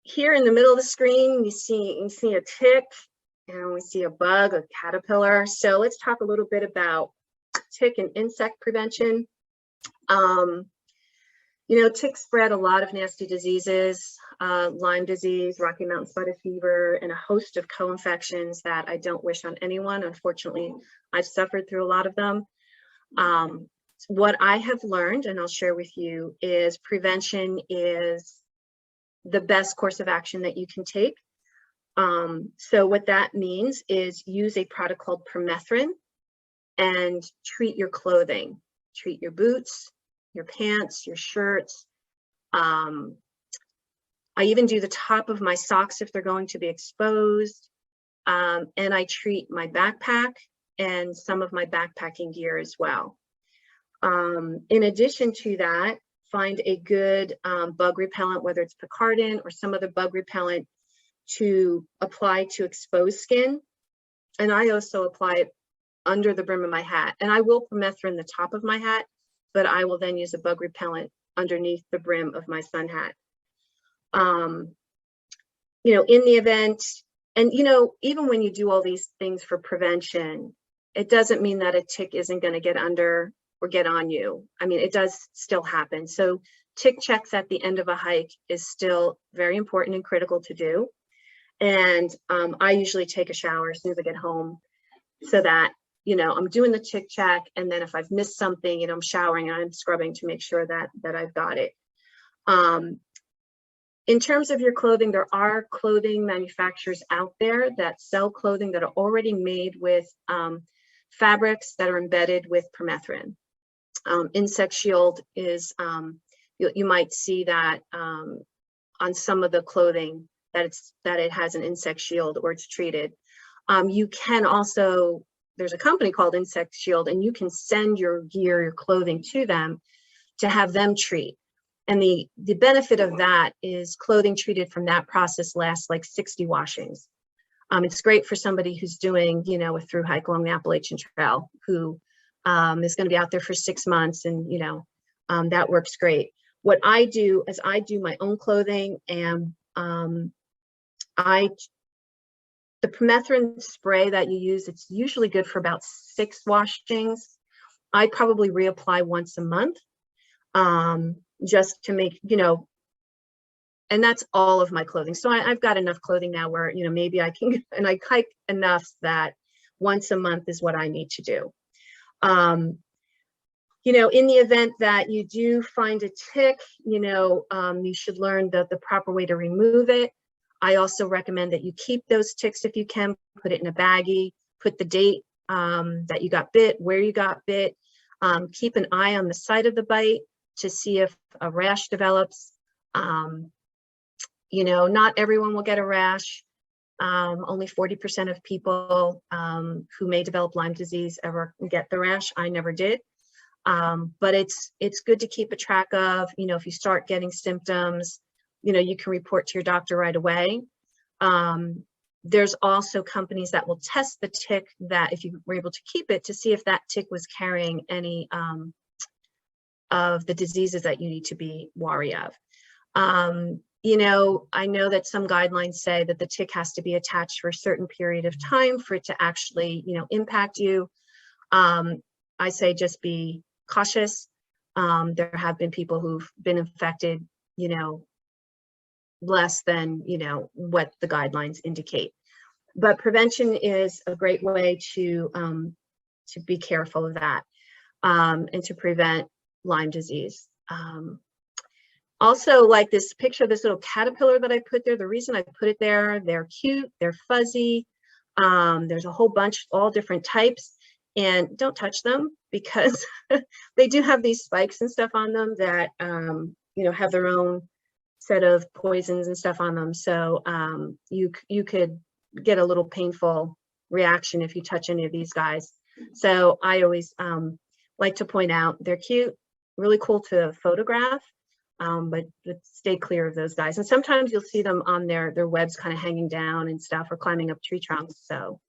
A: Here in the middle of the screen, you see a tick, and we see a bug, a caterpillar. So let's talk a little bit about tick and insect prevention. You know, ticks spread a lot of nasty diseases, Lyme disease, Rocky Mountain spotted fever, and a host of co-infections that I don't wish on anyone. Unfortunately, I've suffered through a lot of them. What I have learned, and I'll share with you, is prevention is the best course of action that you can take. So what that means is use a product called permethrin and treat your clothing, treat your boots, your pants, your shirts. I even do the top of my socks if they're going to be exposed. And I treat my backpack and some of my backpacking gear as well. In addition to that, find a good bug repellent, whether it's Picardin or some other bug repellent, to apply to exposed skin. And I also apply it under the brim of my hat. And I will permethrin the top of my hat, but I will then use a bug repellent underneath the brim of my sun hat. You know, in the event, and you know, even when you do all these things for prevention, it doesn't mean that a tick isn't going to get under or get on you. I mean, it does still happen. So tick checks at the end of a hike is still very important and critical to do. And I usually take a shower as soon as I get home, so that, you know, I'm doing the tick check, and then if I've missed something, you know, I'm showering and I'm scrubbing to make sure that I've got it. In terms of your clothing, there are clothing manufacturers out there that sell clothing that are already made with fabrics that are embedded with permethrin. Insect Shield is, you might see that on some of the clothing that it has an insect shield or it's treated. You can also, there's a company called Insect Shield, and you can send your gear, your clothing to them to have them treat. And the benefit of that is clothing treated from that process lasts like 60 washings. It's great for somebody who's doing, you know, a through hike along the Appalachian Trail, who is going to be out there for 6 months, and, you know, that works great. What I do is I do my own clothing, and the permethrin spray that you use, it's usually good for about 6 washings. I probably reapply once a month, just to make, you know, and that's all of my clothing. So I've got enough clothing now where, you know, maybe I can, and I hike enough that once a month is what I need to do. You know, in the event that you do find a tick, you know, you should learn the proper way to remove it. I also recommend that you keep those ticks if you can, put it in a baggie, put the date that you got bit, where you got bit, keep an eye on the site of the bite to see if a rash develops. You know, not everyone will get a rash. Only 40% of people who may develop Lyme disease ever get the rash. I never did. But it's good to keep a track of, you know, if you start getting symptoms, you know, you can report to your doctor right away. There's also companies that will test the tick, that if you were able to keep it, to see if that tick was carrying any of the diseases that you need to be wary of. You know, I know that some guidelines say that the tick has to be attached for a certain period of time for it to actually, you know, impact you. I say just be cautious. There have been people who've been infected, you know, less than, you know, what the guidelines indicate. But prevention is a great way to be careful of that, and to prevent Lyme disease. Also, like this picture of this little caterpillar that I put there, the reason I put it there, they're cute, they're fuzzy. There's a whole bunch, all different types, and don't touch them, because they do have these spikes and stuff on them that, you know, have their own set of poisons and stuff on them. So you could get a little painful reaction if you touch any of these guys. So I always like to point out they're cute, really cool to photograph, but stay clear of those guys. And sometimes you'll see them on their webs kind of hanging down and stuff, or climbing up tree trunks. So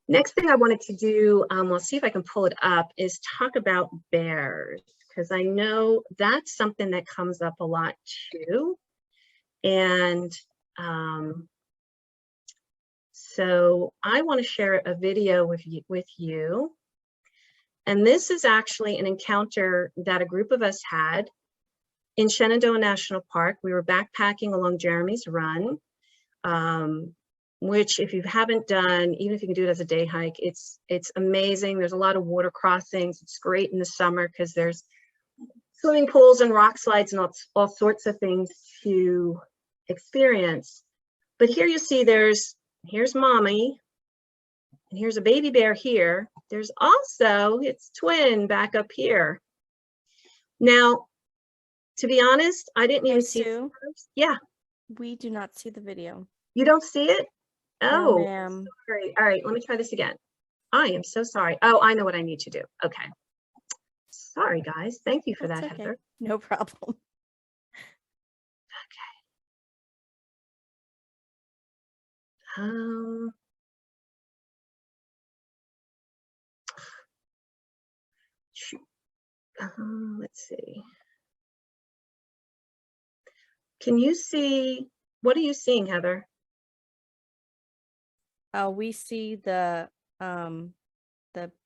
A: next thing I wanted to do, we'll see if I can pull it up, is talk about bears, because I know that's something that comes up a lot too. And so I want to share a video with you. And this is actually an encounter that a group of us had in Shenandoah National Park. We were backpacking along Jeremy's Run, which, if you haven't done, even if you can do it as a day hike, it's amazing. There's a lot of water crossings. It's great in the summer because there's swimming pools and rock slides and all sorts of things to experience. But here you see here's mommy, and here's a baby bear here. There's also its twin back up here. Now, to be honest, I didn't even see it. Yeah.
C: We do not see the video.
A: You don't see it? Oh,
C: no, ma'am.
A: Sorry. All right, let me try this again. I am so sorry. Oh, I know what I need to do. Okay. Sorry, guys. Thank you for
C: That's
A: that,
C: okay.
A: Heather.
C: No problem.
A: Shoot. Let's see. Can you see, what are you seeing, Heather?
C: We see the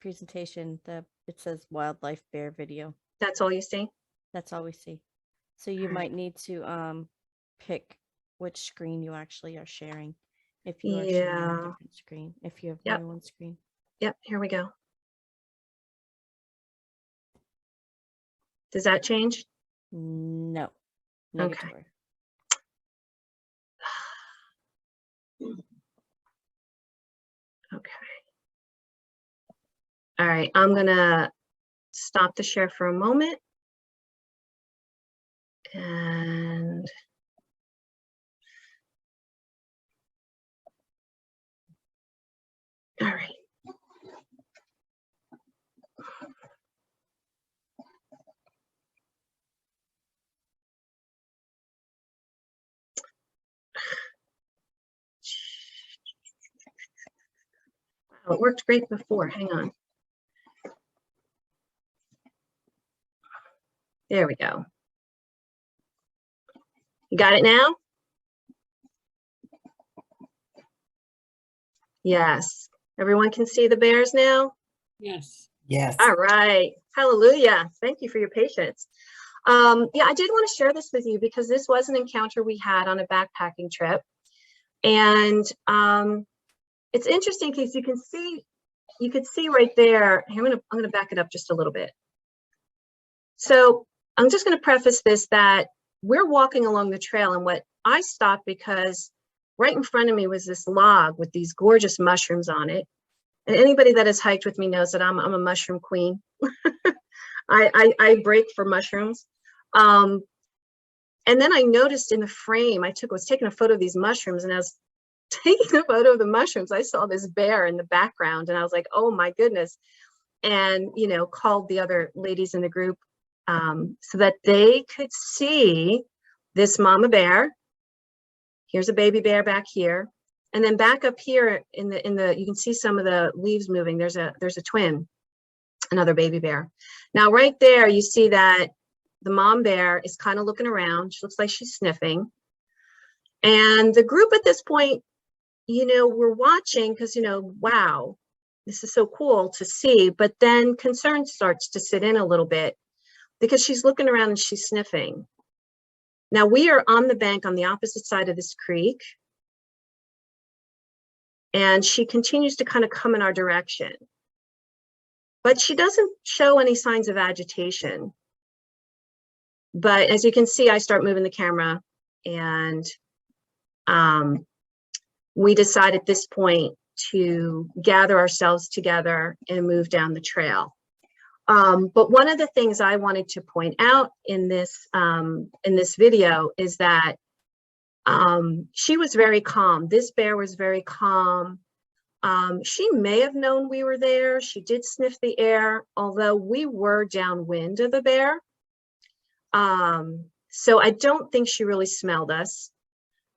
C: presentation, it says wildlife bear video.
A: That's all you see?
C: That's all we see. So you
A: All right.
C: might need to pick which screen you actually are sharing. If you are sharing
A: Yeah.
C: a different screen, if you have
A: Yep.
C: more than one screen.
A: Yep, here we go. Does that change?
C: No.
A: Okay.
C: Negatory.
A: Okay. All right, I'm gonna stop the share for a moment. And all right. Wow, it worked great before. Hang on. There we go. You got it now? Yes. Everyone can see the bears now?
D: Yes.
E: Yes.
A: All right. Hallelujah. Thank you for your patience. Yeah, I did want to share this with you because this was an encounter we had on a backpacking trip. And it's interesting because you could see right there. I'm gonna back it up just a little bit. So I'm just gonna preface this that we're walking along the trail, and what I stopped because right in front of me was this log with these gorgeous mushrooms on it. And anybody that has hiked with me knows that I'm a mushroom queen. I break for mushrooms. And then I noticed in the frame, I was taking a photo of these mushrooms, and I was taking a photo of the mushrooms. I saw this bear in the background, and I was like, oh my goodness. And, you know, called the other ladies in the group so that they could see this mama bear. Here's a baby bear back here. And then back up here in the you can see some of the leaves moving. There's a twin, another baby bear. Now right there, you see that the mom bear is kind of looking around. She looks like she's sniffing. And the group at this point, you know, we're watching because, you know, wow, this is so cool to see. But then concern starts to sit in a little bit because she's looking around and she's sniffing. Now we are on the bank on the opposite side of this creek. And she continues to kind of come in our direction. But she doesn't show any signs of agitation. But as you can see, I start moving the camera, and we decide at this point to gather ourselves together and move down the trail. But one of the things I wanted to point out in this video is that she was very calm. This bear was very calm. She may have known we were there. She did sniff the air, although we were downwind of the bear. So I don't think she really smelled us.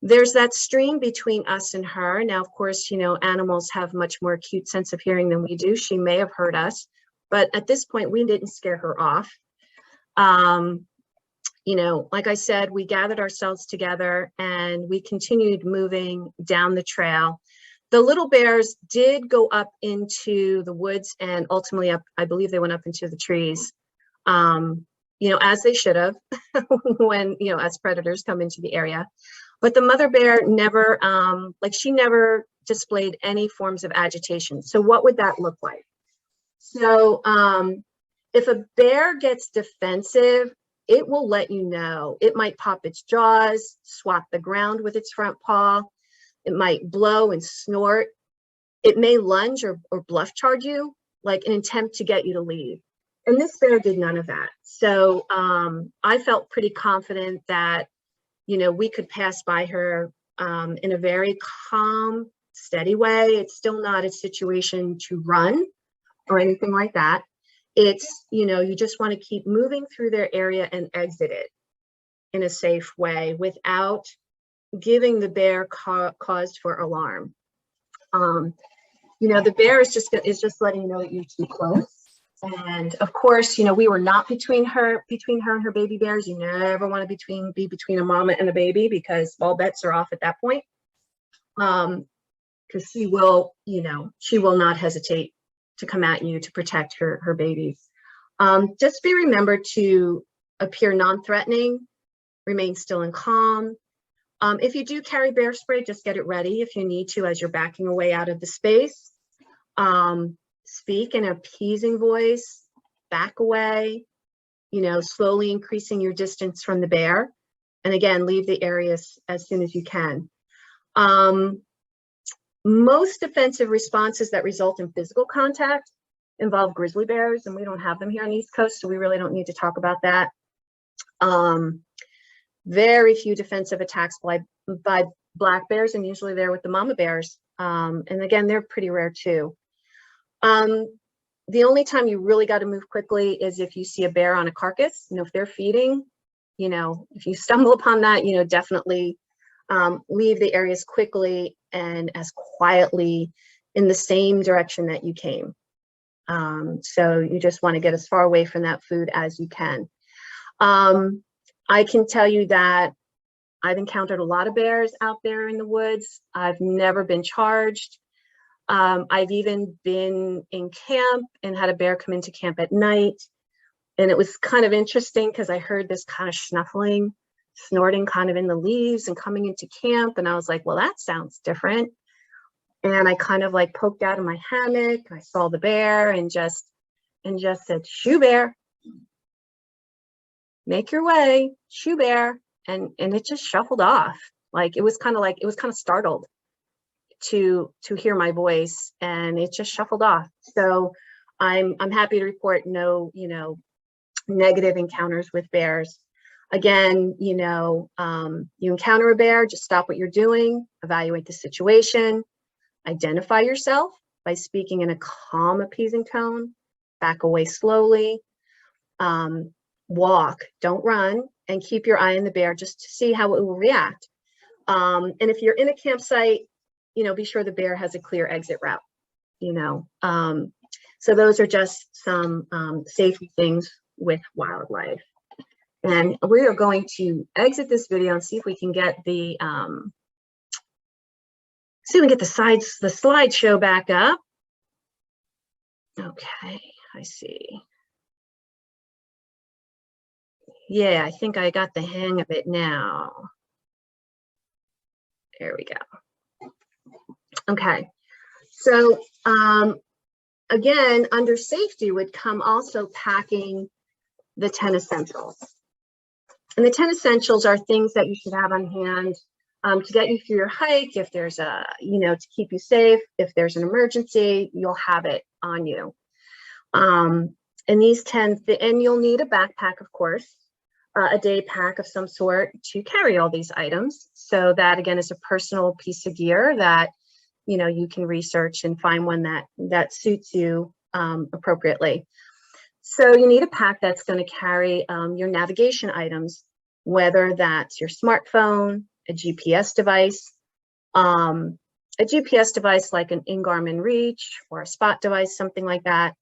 A: There's that stream between us and her. Now, of course, you know, animals have much more acute sense of hearing than we do. She may have heard us, but at this point, we didn't scare her off. You know, like I said, we gathered ourselves together and we continued moving down the trail. The little bears did go up into the woods and ultimately up, I believe they went up into the trees, you know, as they should have when, you know, as predators come into the area. But the mother bear never, she never displayed any forms of agitation. So what would that look like? So if a bear gets defensive, it will let you know. It might pop its jaws, swat the ground with its front paw. It might blow and snort. It may lunge or bluff charge you, like an attempt to get you to leave. And this bear did none of that. So I felt pretty confident that, you know, we could pass by her in a very calm, steady way. It's still not a situation to run or anything like that. it's, you know, you just want to keep moving through their area and exit it in a safe way without giving the bear cause for alarm. You know, the bear is just letting you know that you're too close. And of course, you know, we were not between her and her baby bears. You never want to be between a mama and a baby, because all bets are off at that point. Because she will, you know, she will not hesitate to come at you to protect her babies. Just be remembered to appear non-threatening, remain still and calm. If you do carry bear spray, just get it ready if you need to as you're backing away out of the space. Speak in an appeasing voice, back away, you know, slowly increasing your distance from the bear. And again, leave the area as soon as you can. Most defensive responses that result in physical contact involve grizzly bears, and we don't have them here on the East Coast, so we really don't need to talk about that. Very few defensive attacks by black bears, and usually they're with the mama bears. And again, they're pretty rare too. The only time you really got to move quickly is if you see a bear on a carcass. You know, if they're feeding, you know, if you stumble upon that, you know, definitely leave the areas quickly and as quietly in the same direction that you came. So you just want to get as far away from that food as you can. I can tell you that I've encountered a lot of bears out there in the woods. I've never been charged. I've even been in camp and had a bear come into camp at night. And it was kind of interesting because I heard this kind of snuffling, snorting kind of in the leaves and coming into camp. And I was like, well, that sounds different. And I kind of like poked out of my hammock. I saw the bear and just said, shoo bear, make your way, shoo bear. And it just shuffled off. Like, it was kind of startled to hear my voice, and it just shuffled off. So I'm happy to report no, you know, negative encounters with bears. Again, you know, you encounter a bear, just stop what you're doing, evaluate the situation, identify yourself by speaking in a calm, appeasing tone, back away slowly, walk, don't run, and keep your eye on the bear just to see how it will react. And if you're in a campsite, you know, be sure the bear has a clear exit route, you know. So those are just some safety things with wildlife. And we are going to exit this video and see if we can get the slideshow back up. Okay, I see. Yeah, I think I got the hang of it now. There we go. Okay, so again, under safety would come also packing the 10 essentials. And the 10 essentials are things that you should have on hand to get you through your hike. If there's a, you know, to keep you safe, if there's an emergency, you'll have it on you. And these 10, and you'll need a backpack, of course, a day pack of some sort to carry all these items. So that, again, is a personal piece of gear that, you know, you can research and find one that suits you appropriately. So you need a pack that's going to carry your navigation items, whether that's your smartphone, a GPS device like an in-Garmin Reach or a Spot device, something like that.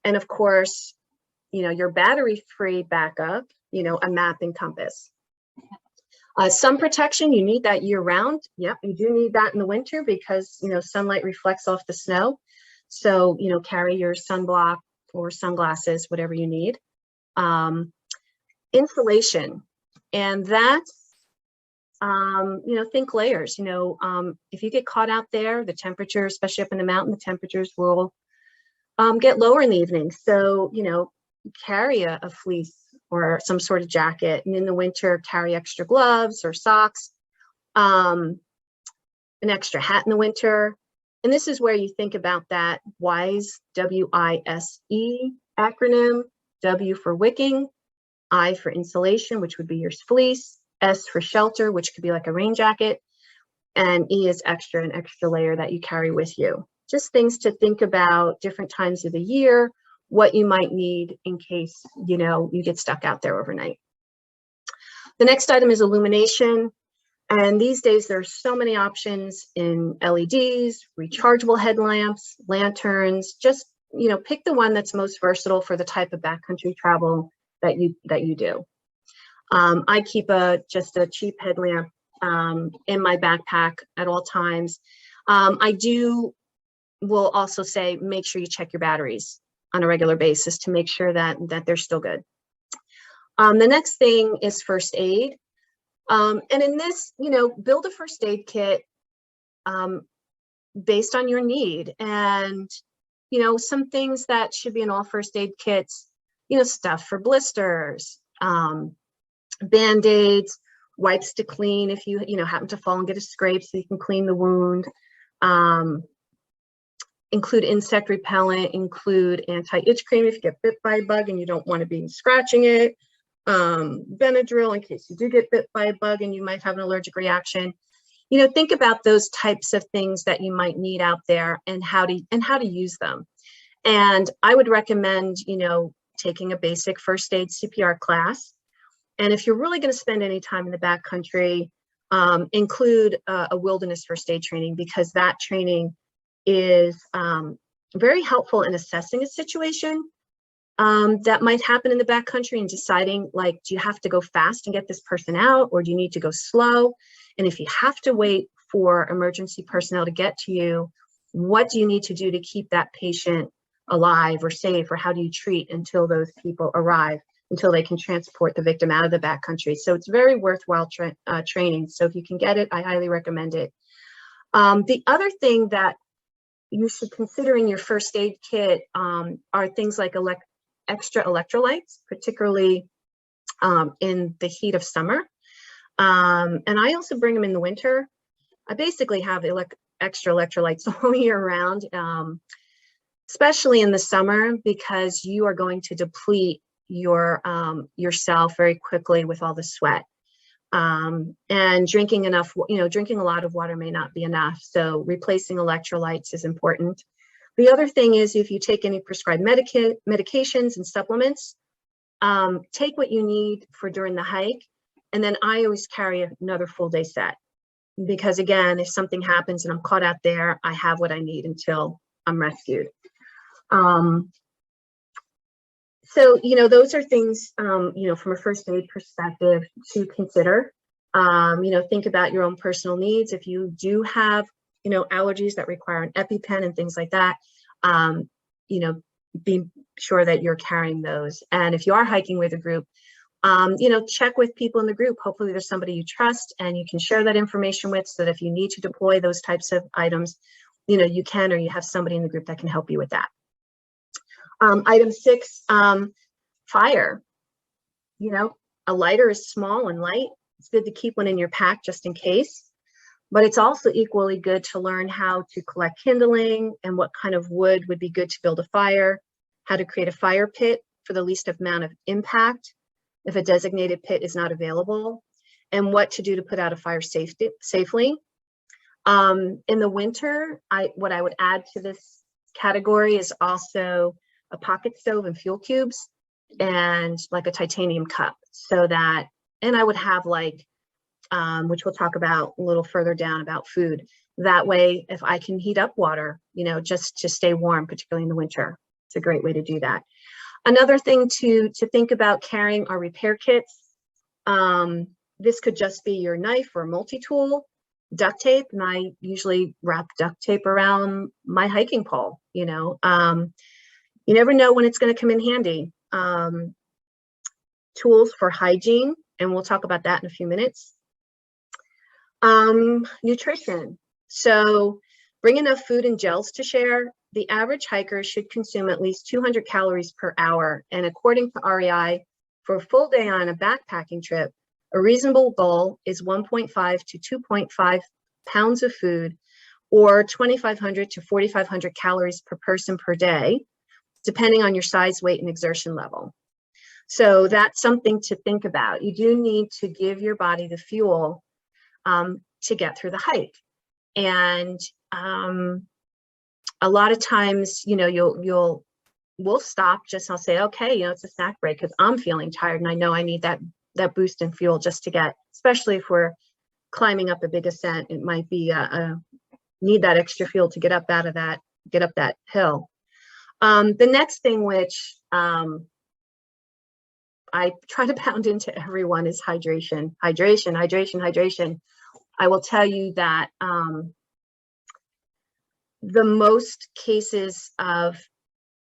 A: And of course, you know, your battery-free backup, you know, a map and compass. Sun protection, you need that year-round. Yep, you do need that in the winter because, you know, sunlight reflects off the snow. So, you know, carry your sunblock or sunglasses, whatever you need. Insulation, and that's, you know, think layers. You know, if you get caught out there, the temperature, especially up in the mountain, the temperatures will get lower in the evening. So, you know, carry a fleece or some sort of jacket, and in the winter, carry extra gloves or socks, an extra hat in the winter. And this is where you think about that WISE, W-I-S-E acronym, W for wicking, I for insulation, which would be your fleece, S for shelter, which could be like a rain jacket, and E is extra, an extra layer that you carry with you. Just things to think about different times of the year, what you might need in case, you know, you get stuck out there overnight. The next item is illumination. And these days there are so many options in LEDs, rechargeable headlamps, lanterns. Just, you know, pick the one that's most versatile for the type of backcountry travel that you do. I keep just a cheap headlamp in my backpack at all times. Will also say, make sure you check your batteries on a regular basis to make sure that they're still good. The next thing is first aid. And in this, you know, build a first aid kit based on your need. And, you know, some things that should be in all first aid kits, you know, stuff for blisters, Band-Aids, wipes to clean if you happen to fall and get a scrape so you can clean the wound. Include insect repellent, include anti-itch cream if you get bit by a bug and you don't want to be scratching it. Benadryl in case you do get bit by a bug and you might have an allergic reaction. You know, think about those types of things that you might need out there and how to use them. And I would recommend, you know, taking a basic first aid CPR class. And if you're really going to spend any time in the backcountry, include a wilderness first aid training, because that training is very helpful in assessing a situation that might happen in the backcountry and deciding, like, do you have to go fast and get this person out, or do you need to go slow? And if you have to wait for emergency personnel to get to you, what do you need to do to keep that patient alive or safe, or how do you treat until those people arrive, until they can transport the victim out of the backcountry? So it's very worthwhile training. So if you can get it, I highly recommend it. The other thing that you should consider in your first aid kit are things like extra electrolytes, particularly in the heat of summer. And I also bring them in the winter. I basically have extra electrolytes all year round, especially in the summer, because you are going to deplete yourself very quickly with all the sweat. And drinking a lot of water may not be enough. So replacing electrolytes is important. The other thing is, if you take any prescribed medications and supplements, take what you need for during the hike. And then I always carry another full day set, because again, if something happens and I'm caught out there, I have what I need until I'm rescued. So, you know, those are things, you know, from a first aid perspective to consider. You know, think about your own personal needs. If you do have, you know, allergies that require an EpiPen and things like that, you know, be sure that you're carrying those. And if you are hiking with a group, you know, check with people in the group. Hopefully there's somebody you trust and you can share that information with, so that if you need to deploy those types of items, you know, you can, or you have somebody in the group that can help you with that. Item 6, fire. You know, a lighter is small and light. It's good to keep one in your pack just in case, but it's also equally good to learn how to collect kindling and what kind of wood would be good to build a fire, how to create a fire pit for the least amount of impact if a designated pit is not available, and what to do to put out a fire safely. In the winter, what I would add to this category is also a pocket stove and fuel cubes, and like a titanium cup, so that, and I would have like, which we'll talk about a little further down about food. That way, if I can heat up water, you know, just to stay warm, particularly in the winter, it's a great way to do that. Another thing to think about carrying are repair kits. This could just be your knife or multi-tool, duct tape, and I usually wrap duct tape around my hiking pole. You know, you never know when it's going to come in handy. Tools for hygiene, and we'll talk about that in a few minutes. Nutrition. So bring enough food and gels to share. The average hiker should consume at least 200 calories per hour. And according to REI, for a full day on a backpacking trip, a reasonable goal is 1.5 to 2.5 pounds of food, or 2,500 to 4,500 calories per person per day, depending on your size, weight, and exertion level. So that's something to think about. You do need to give your body the fuel to get through the hike. And a lot of times, you know, you'll we'll stop. I'll say, okay, it's a snack break because I'm feeling tired and I know I need that boost in fuel just to get, especially if we're climbing up a big ascent, it might be need that extra fuel to get up that hill. The next thing which I try to pound into everyone is hydration. I will tell you that the most cases of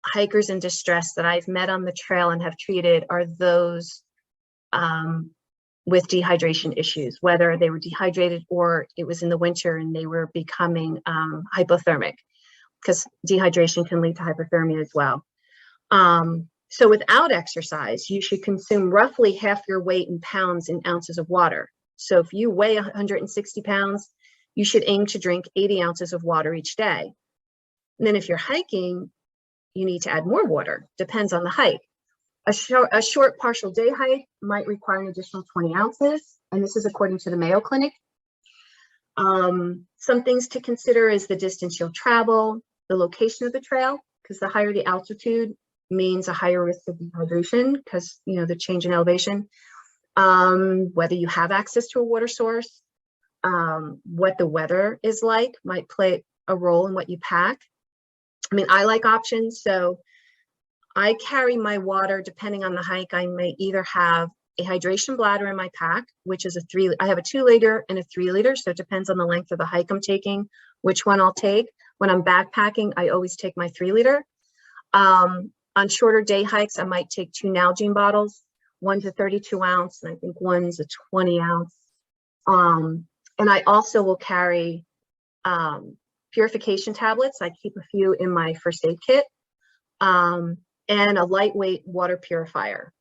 A: hikers in distress that I've met on the trail and have treated are those with dehydration issues, whether they were dehydrated or it was in the winter and they were becoming hypothermic, because dehydration can lead to hypothermia as well. So without exercise, you should consume roughly half your weight in pounds in ounces of water. So if you weigh 160 pounds, you should aim to drink 80 ounces of water each day. And then if you're hiking, you need to add more water, depends on the hike. A short partial day hike might require an additional 20 ounces, and this is according to the Mayo Clinic. Some things to consider is the distance you'll travel, the location of the trail, because the higher the altitude means a higher risk of dehydration because, the change in elevation, whether you have access to a water source, what the weather is like might play a role in what you pack. I like options, so I carry my water depending on the hike. I may either have a hydration bladder in my pack, which is I have a 2 liter and a 3 liter. So it depends on the length of the hike I'm taking, which one I'll take. When I'm backpacking, I always take my 3 liter. On shorter day hikes, I might take 2 Nalgene bottles. One's a 32 ounce, and I think one's a 20 ounce. And I also will carry purification tablets. I keep a few in my first aid kit. And a lightweight water purifier.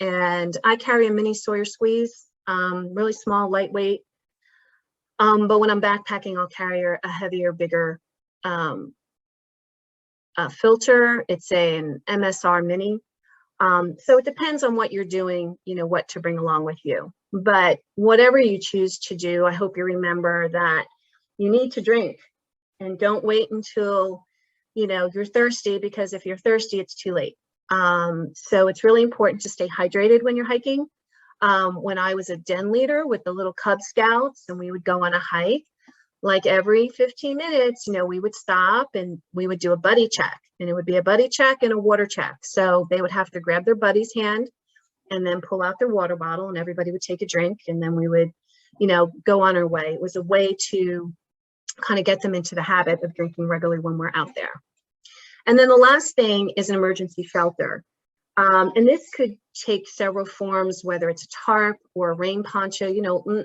A: And I carry a mini Sawyer squeeze, really small, lightweight. But when I'm backpacking, I'll carry a heavier, bigger filter. It's an MSR mini. So it depends on what you're doing, what to bring along with you. But whatever you choose to do, I hope you remember that you need to drink, and don't wait until you're thirsty, because if you're thirsty, it's too late. So it's really important to stay hydrated when you're hiking. When I was a den leader with the little Cub Scouts and we would go on a hike, like every 15 minutes, we would stop and we would do a buddy check, and it would be a buddy check and a water check. So they would have to grab their buddy's hand and then pull out their water bottle, and everybody would take a drink, and then we would, go on our way. It was a way to kind of get them into the habit of drinking regularly when we're out there. And then the last thing is an emergency shelter. And this could take several forms, whether it's a tarp or a rain poncho,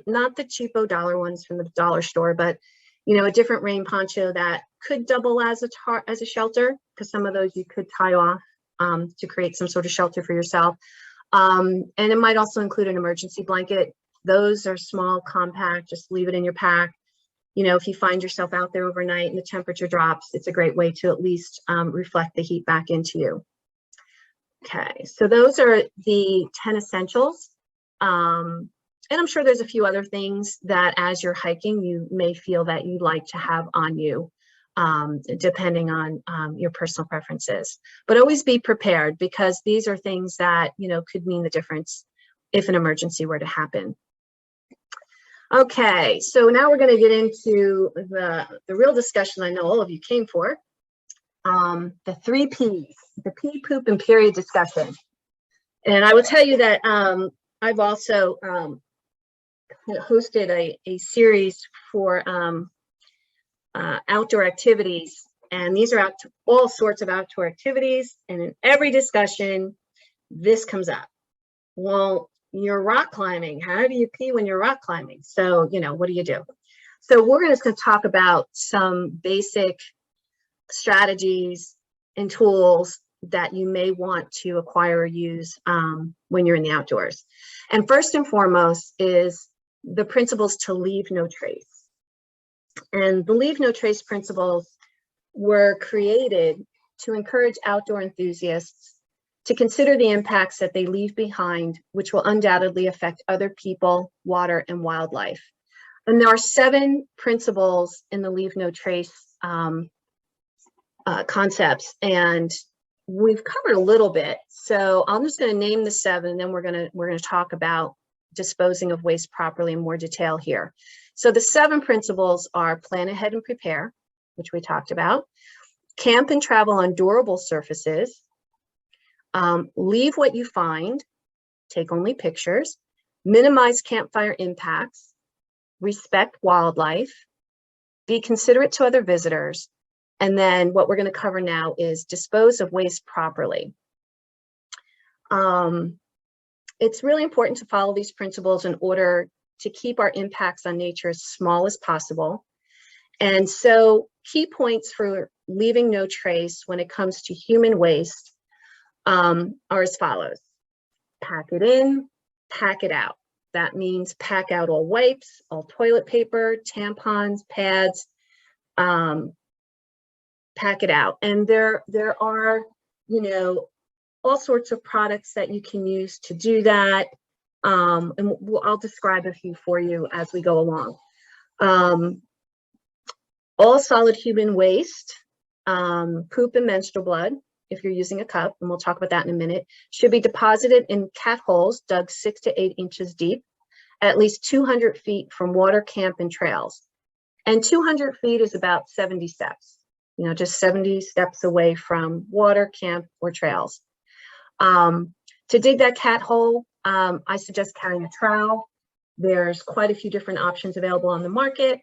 A: not the cheapo dollar ones from the dollar store, but, a different rain poncho that could double as a shelter, because some of those you could tie off to create some sort of shelter for yourself. And it might also include an emergency blanket. Those are small, compact, just leave it in your pack. If you find yourself out there overnight and the temperature drops, it's a great way to at least reflect the heat back into you. Okay, so those are the 10 essentials. And I'm sure there's a few other things that as you're hiking, you may feel that you'd like to have on you, depending on your personal preferences. But always be prepared, because these are things that, could mean the difference if an emergency were to happen. Okay, so now we're going to get into the real discussion I know all of you came for, the 3 Ps, the pee, poop, and period discussion. And I will tell you that I've also hosted a series for outdoor activities, and these are all sorts of outdoor activities, and in every discussion, this comes up. Well, you're rock climbing. How do you pee when you're rock climbing? So, what do you do? So we're just going to talk about some basic strategies and tools that you may want to acquire or use when you're in the outdoors. And first and foremost is the principles to leave no trace. And the leave no trace principles were created to encourage outdoor enthusiasts to consider the impacts that they leave behind, which will undoubtedly affect other people, water, and wildlife. And there are 7 principles in the leave no trace concepts. And we've covered a little bit. So I'm just going to name the 7, and then we're going to talk about disposing of waste properly in more detail here. So the 7 principles are: plan ahead and prepare, which we talked about; camp and travel on durable surfaces; leave what you find; take only pictures; minimize campfire impacts; respect wildlife; be considerate to other visitors; and then what we're going to cover now is dispose of waste properly. It's really important to follow these principles in order to keep our impacts on nature as small as possible. And so key points for leaving no trace when it comes to human waste are as follows: pack it in, pack it out. That means pack out all wipes, all toilet paper, tampons, pads, pack it out. And there are, you know, all sorts of products that you can use to do that. And I'll describe a few for you as we go along. All solid human waste, poop and menstrual blood, if you're using a cup, and we'll talk about that in a minute, should be deposited in cat holes dug 6 to 8 inches deep, at least 200 feet from water, camp, and trails. And 200 feet is about 70 steps, you know, just 70 steps away from water, camp, or trails. To dig that cat hole, I suggest carrying a trowel. There's quite a few different options available on the market.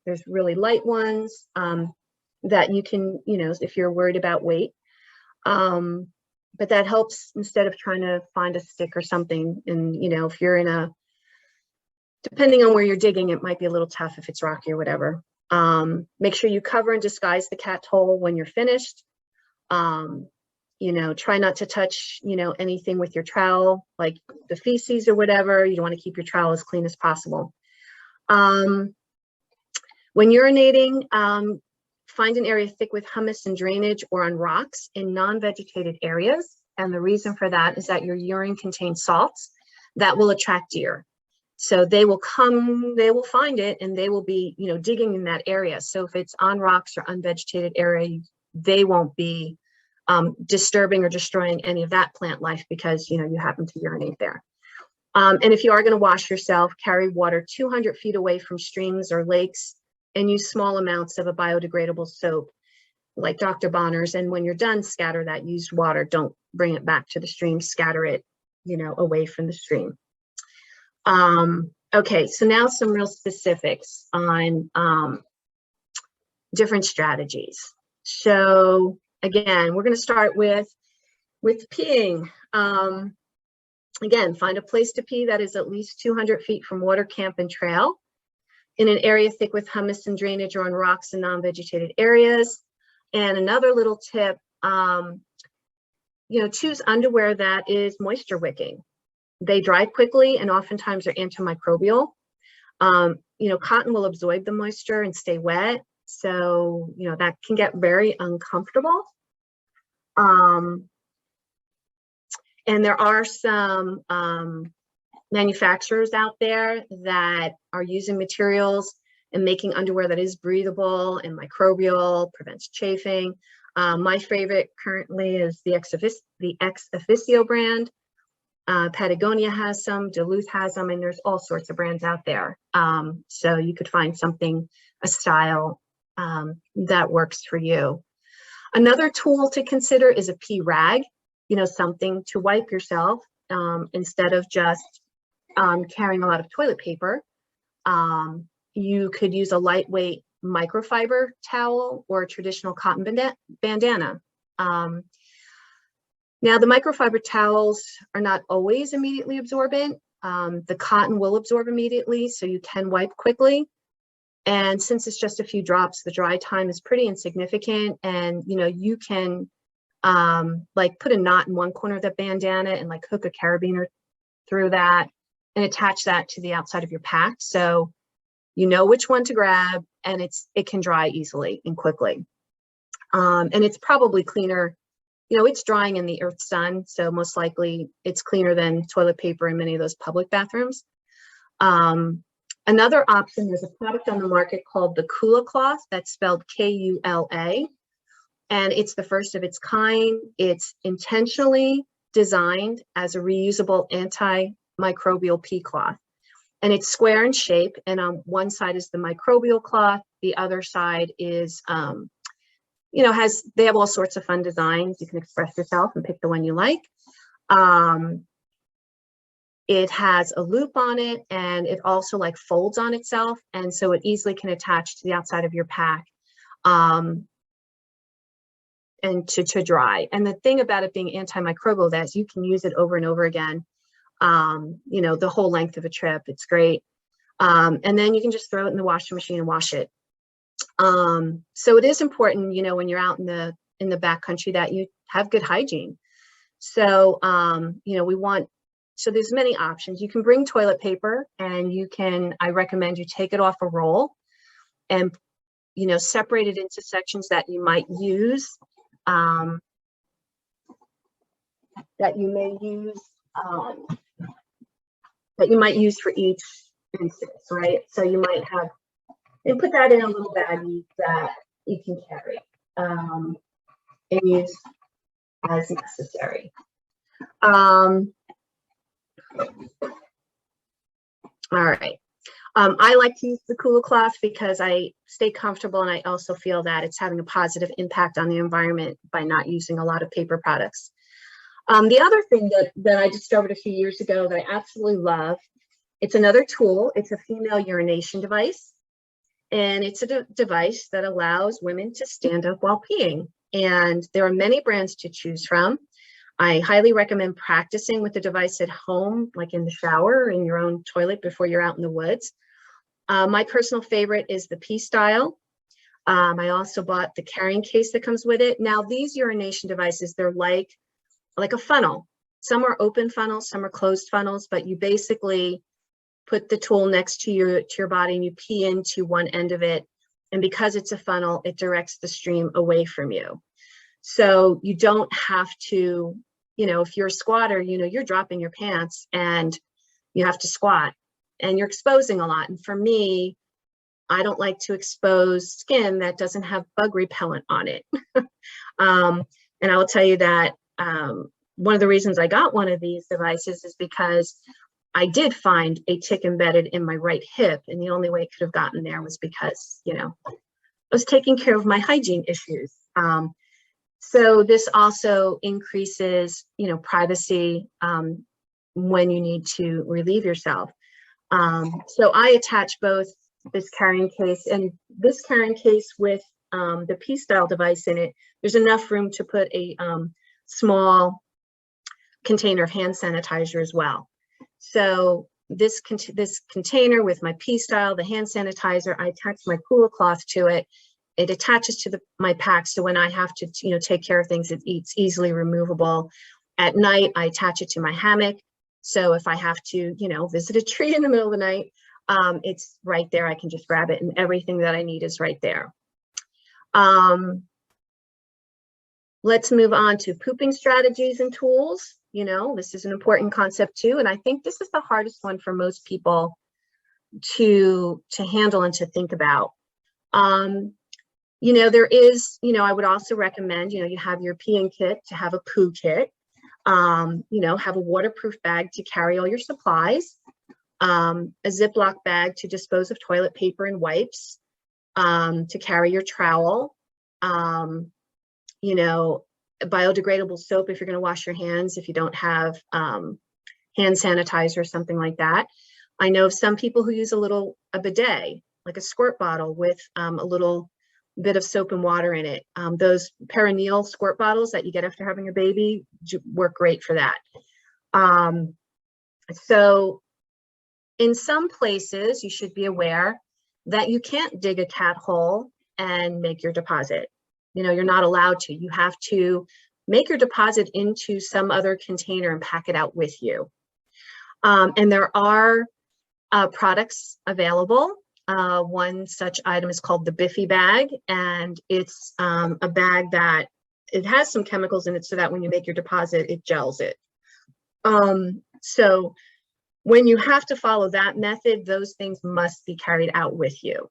A: There's really light ones that you can, you know, if you're worried about weight. But that helps instead of trying to find a stick or something. And, you know, if you're in a, depending on where you're digging, it might be a little tough if it's rocky or whatever. Make sure you cover and disguise the cat hole when you're finished. You know, try not to touch, you know, anything with your trowel, like the feces or whatever. You don't want to keep your trowel as clean as possible. When urinating, find an area thick with humus and drainage or on rocks in non-vegetated areas. And the reason for that is that your urine contains salts that will attract deer. So they will come, they will find it, and they will be, you know, digging in that area. So if it's on rocks or unvegetated area, they won't be disturbing or destroying any of that plant life because, you know, you happen to urinate there. And if you are going to wash yourself, carry water 200 feet away from streams or lakes, and use small amounts of a biodegradable soap like Dr. Bonner's. And when you're done, scatter that used water. Don't bring it back to the stream, scatter it, you know, away from the stream. Okay, so now some real specifics on different strategies. So again, we're going to start with peeing. Again, find a place to pee that is at least 200 feet from water, camp, and trail, in an area thick with humus and drainage or on rocks and non-vegetated areas. And another little tip, you know, choose underwear that is moisture wicking. They dry quickly and oftentimes are antimicrobial. You know, cotton will absorb the moisture and stay wet. So, you know, that can get very uncomfortable. And there are some manufacturers out there that are using materials and making underwear that is breathable and microbial, prevents chafing. My favorite currently is the Ex Officio brand. Patagonia has some, Duluth has them, and there's all sorts of brands out there. So you could find something, a style that works for you. Another tool to consider is a pee rag, you know, something to wipe yourself instead of just carrying a lot of toilet paper. You could use a lightweight microfiber towel or a traditional cotton bandana. Now, the microfiber towels are not always immediately absorbent. The cotton will absorb immediately, so you can wipe quickly. And since it's just a few drops, the dry time is pretty insignificant. And, you know, you can like put a knot in one corner of the bandana and like hook a carabiner through that and attach that to the outside of your pack. So you know which one to grab, and it can dry easily and quickly. And it's probably cleaner. You know, it's drying in the earth sun, so most likely it's cleaner than toilet paper in many of those public bathrooms. Another option, there's a product on the market called the Kula cloth, that's spelled K-U-L-A. and it's the first of its kind. It's intentionally designed as a reusable antimicrobial pea cloth. And it's square in shape, and on one side is the microbial cloth, the other side is, you know, they have all sorts of fun designs. You can express yourself and pick the one you like. It has a loop on it, and it also like folds on itself, and so it easily can attach to the outside of your pack and to dry. And the thing about it being antimicrobial is you can use it over and over again, you know, the whole length of a trip. It's great. And then you can just throw it in the washing machine and wash it. So it is important, you know, when you're out in the backcountry, that you have good hygiene. So, you know, so there's many options. You can bring toilet paper, and I recommend you take it off a roll and, you know, separate it into sections that you might use, that you might use for each instance, right? So you might have, and put that in a little baggie that you can carry and use as necessary. All right. I like to use the cooler cloth because I stay comfortable, and I also feel that it's having a positive impact on the environment by not using a lot of paper products. The other thing that I discovered a few years ago that I absolutely love, it's another tool. It's a female urination device, and it's a device that allows women to stand up while peeing. And there are many brands to choose from. I highly recommend practicing with the device at home, like in the shower, in your own toilet before you're out in the woods. My personal favorite is the Pee Style. I also bought the carrying case that comes with it. Now, these urination devices, they're like a funnel. Some are open funnels, some are closed funnels, but you basically put the tool next to your body and you pee into one end of it. And because it's a funnel, it directs the stream away from you. So you don't have to, you know, if you're a squatter, you know, you're dropping your pants and you have to squat and you're exposing a lot. And for me, I don't like to expose skin that doesn't have bug repellent on it. And I will tell you that one of the reasons I got one of these devices is because I did find a tick embedded in my right hip, and the only way it could have gotten there was because, you know, I was taking care of my hygiene issues. So this also increases, you know, privacy when you need to relieve yourself. So I attach both this carrying case and this carrying case with the Pee Style device in it. There's enough room to put a small container of hand sanitizer as well. So this container with my Pee Style, the hand sanitizer, I attach my cooler cloth to it. It attaches to my pack, so when I have to, you know, take care of things, it's easily removable. At night, I attach it to my hammock. So if I have to, you know, visit a tree in the middle of the night, it's right there. I can just grab it, and everything that I need is right there. Let's move on to pooping strategies and tools. You know, this is an important concept too, and I think this is the hardest one for most people to handle and to think about. You know, there is, you know, I would also recommend, you know, you have your peeing kit to have a poo kit. You know, have a waterproof bag to carry all your supplies, a Ziploc bag to dispose of toilet paper and wipes, to carry your trowel, you know, biodegradable soap if you're going to wash your hands, if you don't have hand sanitizer or something like that. I know of some people who use a bidet, like a squirt bottle with a little bit of soap and water in it. Those perineal squirt bottles that you get after having a baby work great for that. So in some places, you should be aware that you can't dig a cat hole and make your deposit. You know, you're not allowed to. You have to make your deposit into some other container and pack it out with you. And there are products available. One such item is called the Biffy bag, and it's a bag that it has some chemicals in it so that when you make your deposit, it gels it. So when you have to follow that method, those things must be carried out with you.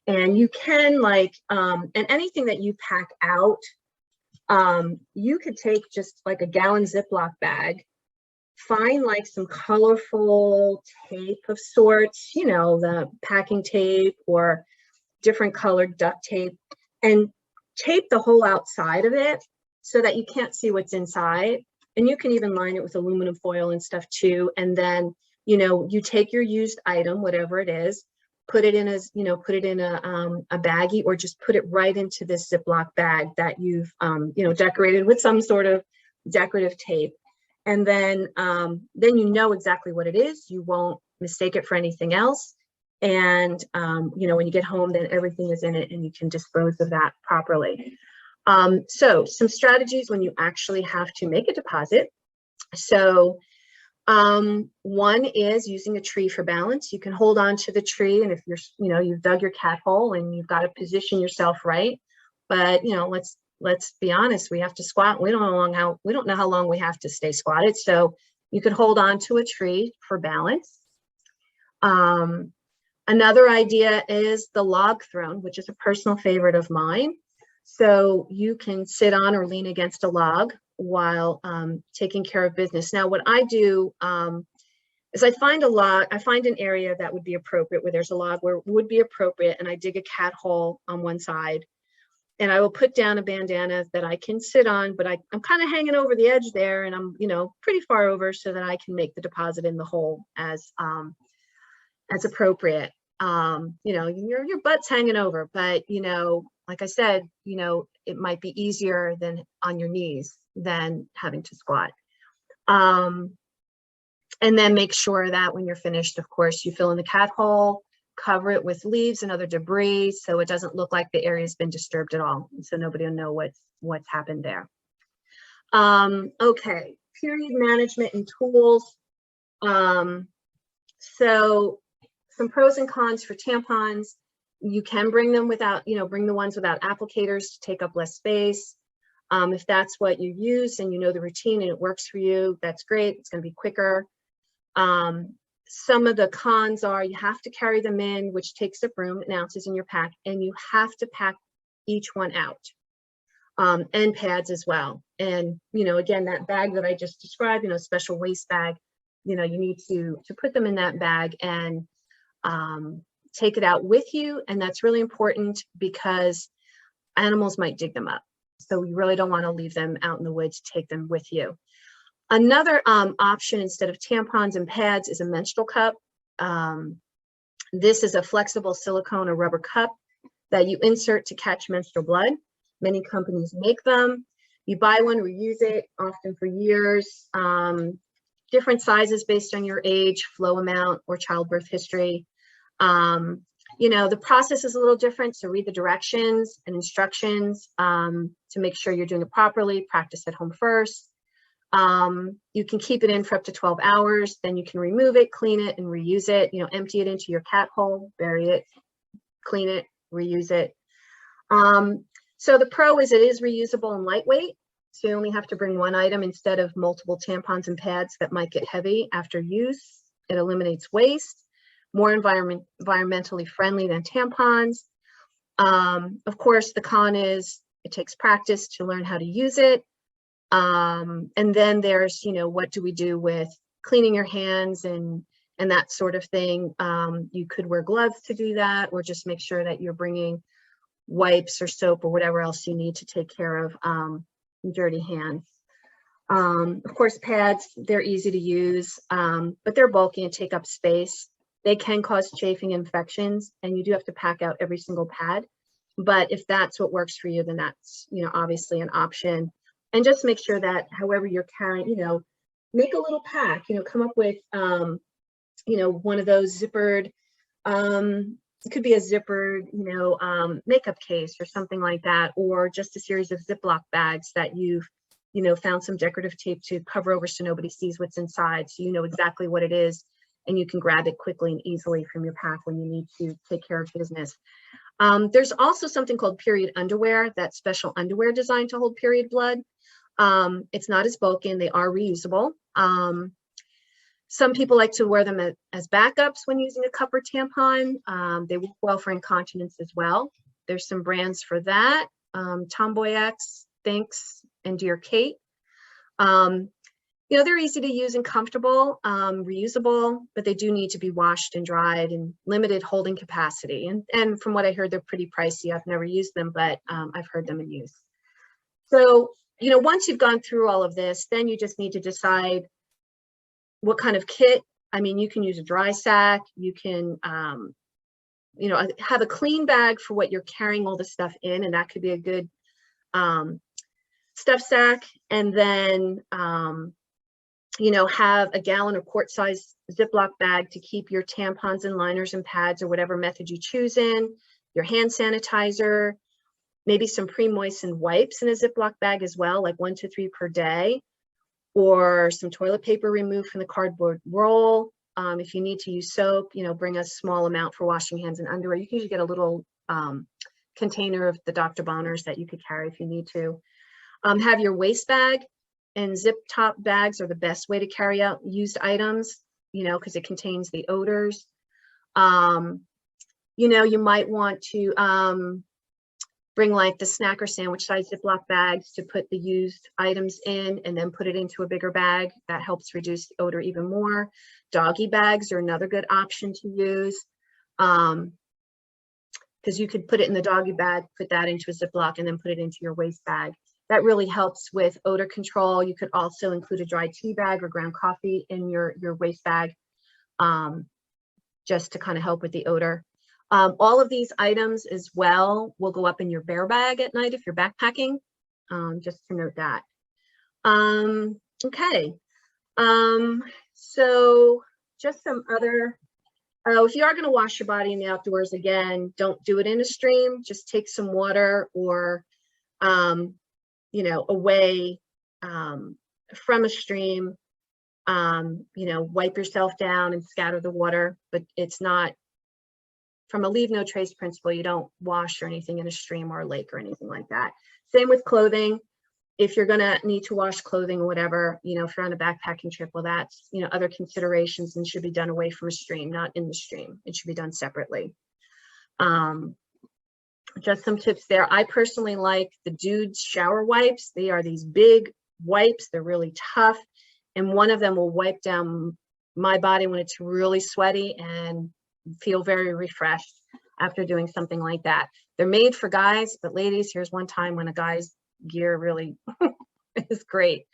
A: And you can and anything that you pack out, You could take just like a gallon Ziploc bag, find like some colorful tape of sorts, you know, the packing tape or different colored duct tape, and tape the whole outside of it so that you can't see what's inside. And you can even line it with aluminum foil and stuff too. And then, you know, you take your used item, whatever it is, put it in a, you know, put it in a baggie, or just put it right into this Ziploc bag that you've, you know, decorated with some sort of decorative tape. And then you know exactly what it is. You won't mistake it for anything else. And, you know, when you get home, then everything is in it and you can dispose of that properly. So some strategies when you actually have to make a deposit. So one is using a tree for balance. You can hold on to the tree, and if you're, you know, you've dug your cat hole and you've got to position yourself right. But, you know, let's be honest, we have to squat. We don't know how long we have to stay squatted. So you could hold on to a tree for balance. Another idea is the log throne, which is a personal favorite of mine. So you can sit on or lean against a log while taking care of business. Now, what I do is I find an area that would be appropriate, where there's a log where it would be appropriate, and I dig a cat hole on one side, and I will put down a bandana that I can sit on, but I'm kind of hanging over the edge there, and I'm, you know, pretty far over so that I can make the deposit in the hole as appropriate. You know, your butt's hanging over, but, you know, like I said, you know, it might be easier than on your knees than having to squat. And then make sure that when you're finished, of course, you fill in the cat hole, cover it with leaves and other debris so it doesn't look like the area has been disturbed at all. So nobody will know what's happened there. Okay, period management and tools. So some pros and cons for tampons. You can bring them without, you know, bring the ones without applicators to take up less space. If that's what you use and you know the routine and it works for you, that's great. It's going to be quicker. Some of the cons are you have to carry them in, which takes up room and ounces in your pack, and you have to pack each one out, and pads as well. And, you know, again, that bag that I just described, you know, special waste bag, you know, you need to put them in that bag and take it out with you. And that's really important because animals might dig them up. So we really don't want to leave them out in the woods, take them with you. Another option instead of tampons and pads is a menstrual cup. This is a flexible silicone or rubber cup that you insert to catch menstrual blood. Many companies make them. You buy one, reuse it, often for years. Different sizes based on your age, flow amount, or childbirth history. You know, the process is a little different, so read the directions and instructions to make sure you're doing it properly. Practice at home first. You can keep it in for up to 12 hours, then you can remove it, clean it, and reuse it. You know, empty it into your cat hole, bury it, clean it, reuse it. So the pro is it is reusable and lightweight. So you only have to bring one item instead of multiple tampons and pads that might get heavy after use. It eliminates waste. More environmentally friendly than tampons. Of course, the con is it takes practice to learn how to use it. And then there's, you know, what do we do with cleaning your hands and that sort of thing. You could wear gloves to do that, or just make sure that you're bringing wipes or soap or whatever else you need to take care of dirty hands. Of course, pads, they're easy to use, but they're bulky and take up space. They can cause chafing infections, and you do have to pack out every single pad. But if that's what works for you, then that's, you know, obviously an option. And just make sure that however you're carrying, you know, make a little pack, you know, come up with, you know, one of those zippered, it could be a zippered, you know, makeup case or something like that, or just a series of Ziploc bags that you've, you know, found some decorative tape to cover over so nobody sees what's inside. So you know exactly what it is, and you can grab it quickly and easily from your pack when you need to take care of business. There's also something called period underwear, that's special underwear designed to hold period blood. It's not as bulky and they are reusable. Some people like to wear them as backups when using a cup or tampon. They work well for incontinence as well. There's some brands for that. Tomboy X, Thinks, and Dear Kate. You know, they're easy to use and comfortable, reusable, but they do need to be washed and dried and limited holding capacity. And from what I heard, they're pretty pricey. I've never used them, but I've heard them in use. So, you know, once you've gone through all of this, then you just need to decide what kind of kit. I mean, you can use a dry sack. You can, you know, have a clean bag for what you're carrying all the stuff in, and that could be a good stuff sack. And then, you know, have a gallon or quart size Ziploc bag to keep your tampons and liners and pads or whatever method you choose in, your hand sanitizer, maybe some pre-moistened wipes in a Ziploc bag as well, like 1 to 3 per day, or some toilet paper removed from the cardboard roll. If you need to use soap, you know, bring a small amount for washing hands and underwear. You can usually get a little container of the Dr. Bonners that you could carry if you need to. Have your waste bag, and zip top bags are the best way to carry out used items, you know, because it contains the odors. You know, you might want to bring like the snack or sandwich size Ziploc bags to put the used items in and then put it into a bigger bag. That helps reduce the odor even more. Doggy bags are another good option to use, because you could put it in the doggy bag, put that into a Ziploc, and then put it into your waste bag. That really helps with odor control. You could also include a dry tea bag or ground coffee in your waste bag, just to kind of help with the odor. All of these items as well will go up in your bear bag at night if you're backpacking, just to note that. Okay, so just some other, if you are going to wash your body in the outdoors, again, don't do it in a stream. Just take some water or you know, away from a stream, you know, wipe yourself down and scatter the water, but it's not, from a leave no trace principle, you don't wash or anything in a stream or a lake or anything like that. Same with clothing. If you're gonna need to wash clothing or whatever, you know, if you're on a backpacking trip, well, that's, you know, other considerations and should be done away from a stream, not in the stream. It should be done separately. Just some tips there. I personally like the Dude's shower wipes. They are these big wipes. They're really tough. And one of them will wipe down my body when it's really sweaty and feel very refreshed after doing something like that. They're made for guys, but ladies, here's one time when a guy's gear really is great.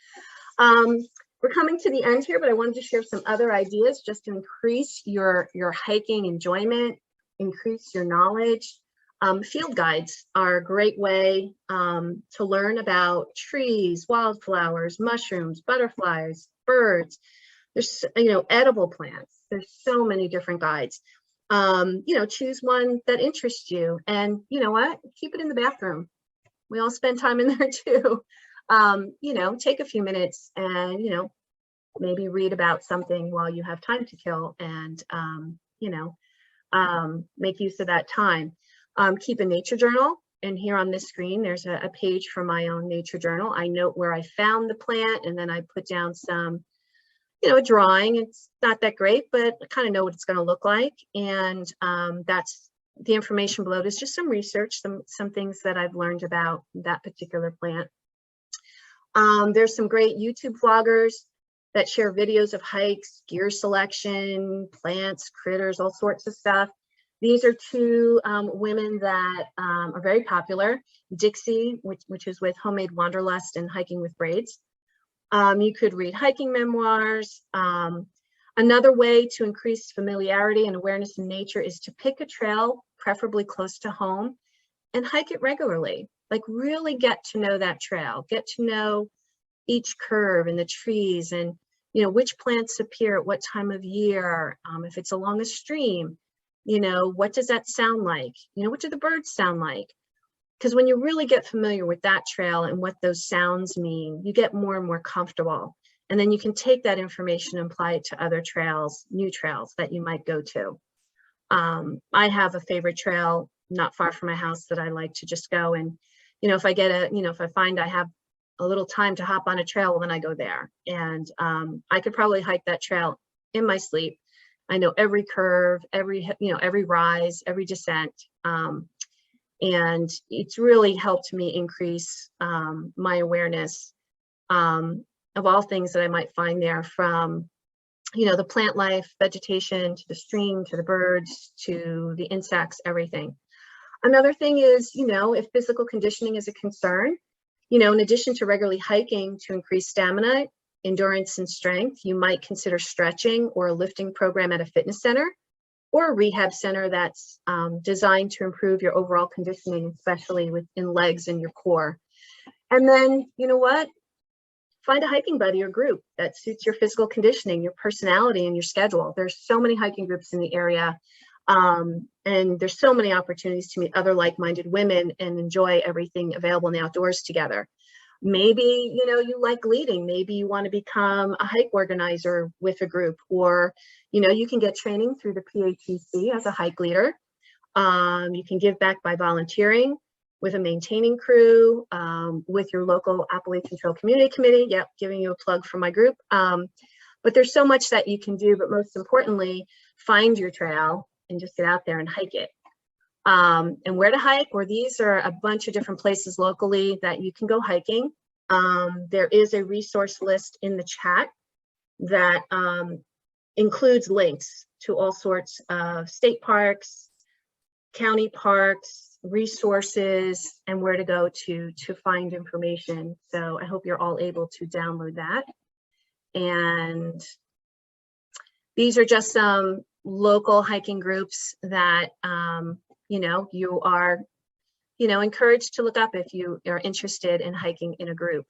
A: We're coming to the end here, but I wanted to share some other ideas just to increase your hiking enjoyment, increase your knowledge. Field guides are a great way to learn about trees, wildflowers, mushrooms, butterflies, birds. There's, you know, edible plants. There's so many different guides. You know, choose one that interests you, and you know what? Keep it in the bathroom. We all spend time in there too. You know, take a few minutes and, you know, maybe read about something while you have time to kill, and you know, make use of that time. Keep a nature journal, and here on this screen there's a page from my own nature journal. I note where I found the plant, and then I put down some, you know, a drawing. It's not that great, but I kind of know what it's going to look like, and that's the information below. Is just some research, some things that I've learned about that particular plant. There's some great YouTube vloggers that share videos of hikes, gear selection, plants, critters, all sorts of stuff. These are two women that are very popular. Dixie, which is with Homemade Wanderlust and Hiking with Braids. You could read hiking memoirs. Another way to increase familiarity and awareness in nature is to pick a trail, preferably close to home, and hike it regularly. Like really get to know that trail, get to know each curve and the trees, and you know, which plants appear at what time of year. If it's along a stream, you know, what does that sound like? You know, what do the birds sound like? Because when you really get familiar with that trail and what those sounds mean, you get more and more comfortable. And then you can take that information and apply it to other trails, new trails that you might go to. I have a favorite trail not far from my house that I like to just go. And, you know, if I get a, you know, if I find I have a little time to hop on a trail, well, then I go there. And I could probably hike that trail in my sleep. I know every curve, every, you know, every rise, every descent. And it's really helped me increase my awareness of all things that I might find there, from the plant life, vegetation, to the stream, to the birds, to the insects, everything. Another thing is, if physical conditioning is a concern, in addition to regularly hiking to increase stamina, endurance, and strength, you might consider stretching or a lifting program at a fitness center or a rehab center that's designed to improve your overall conditioning, especially within legs and your core. And then, find a hiking buddy or group that suits your physical conditioning, your personality, and your schedule. There's so many hiking groups in the area. And there's so many opportunities to meet other like-minded women and enjoy everything available in the outdoors together. Maybe, you like leading. Maybe you want to become a hike organizer with a group, or, you can get training through the PATC as a hike leader. You can give back by volunteering with a maintaining crew, with your local Appalachian Trail Community Committee. Yep, giving you a plug for my group. But there's so much that you can do, but most importantly, find your trail and just get out there and hike it. And where to hike, or these are a bunch of different places locally that you can go hiking. There is a resource list in the chat that includes links to all sorts of state parks, county parks, resources, and where to go to find information. So I hope you're all able to download that. And these are just some local hiking groups that you are encouraged to look up if you are interested in hiking in a group.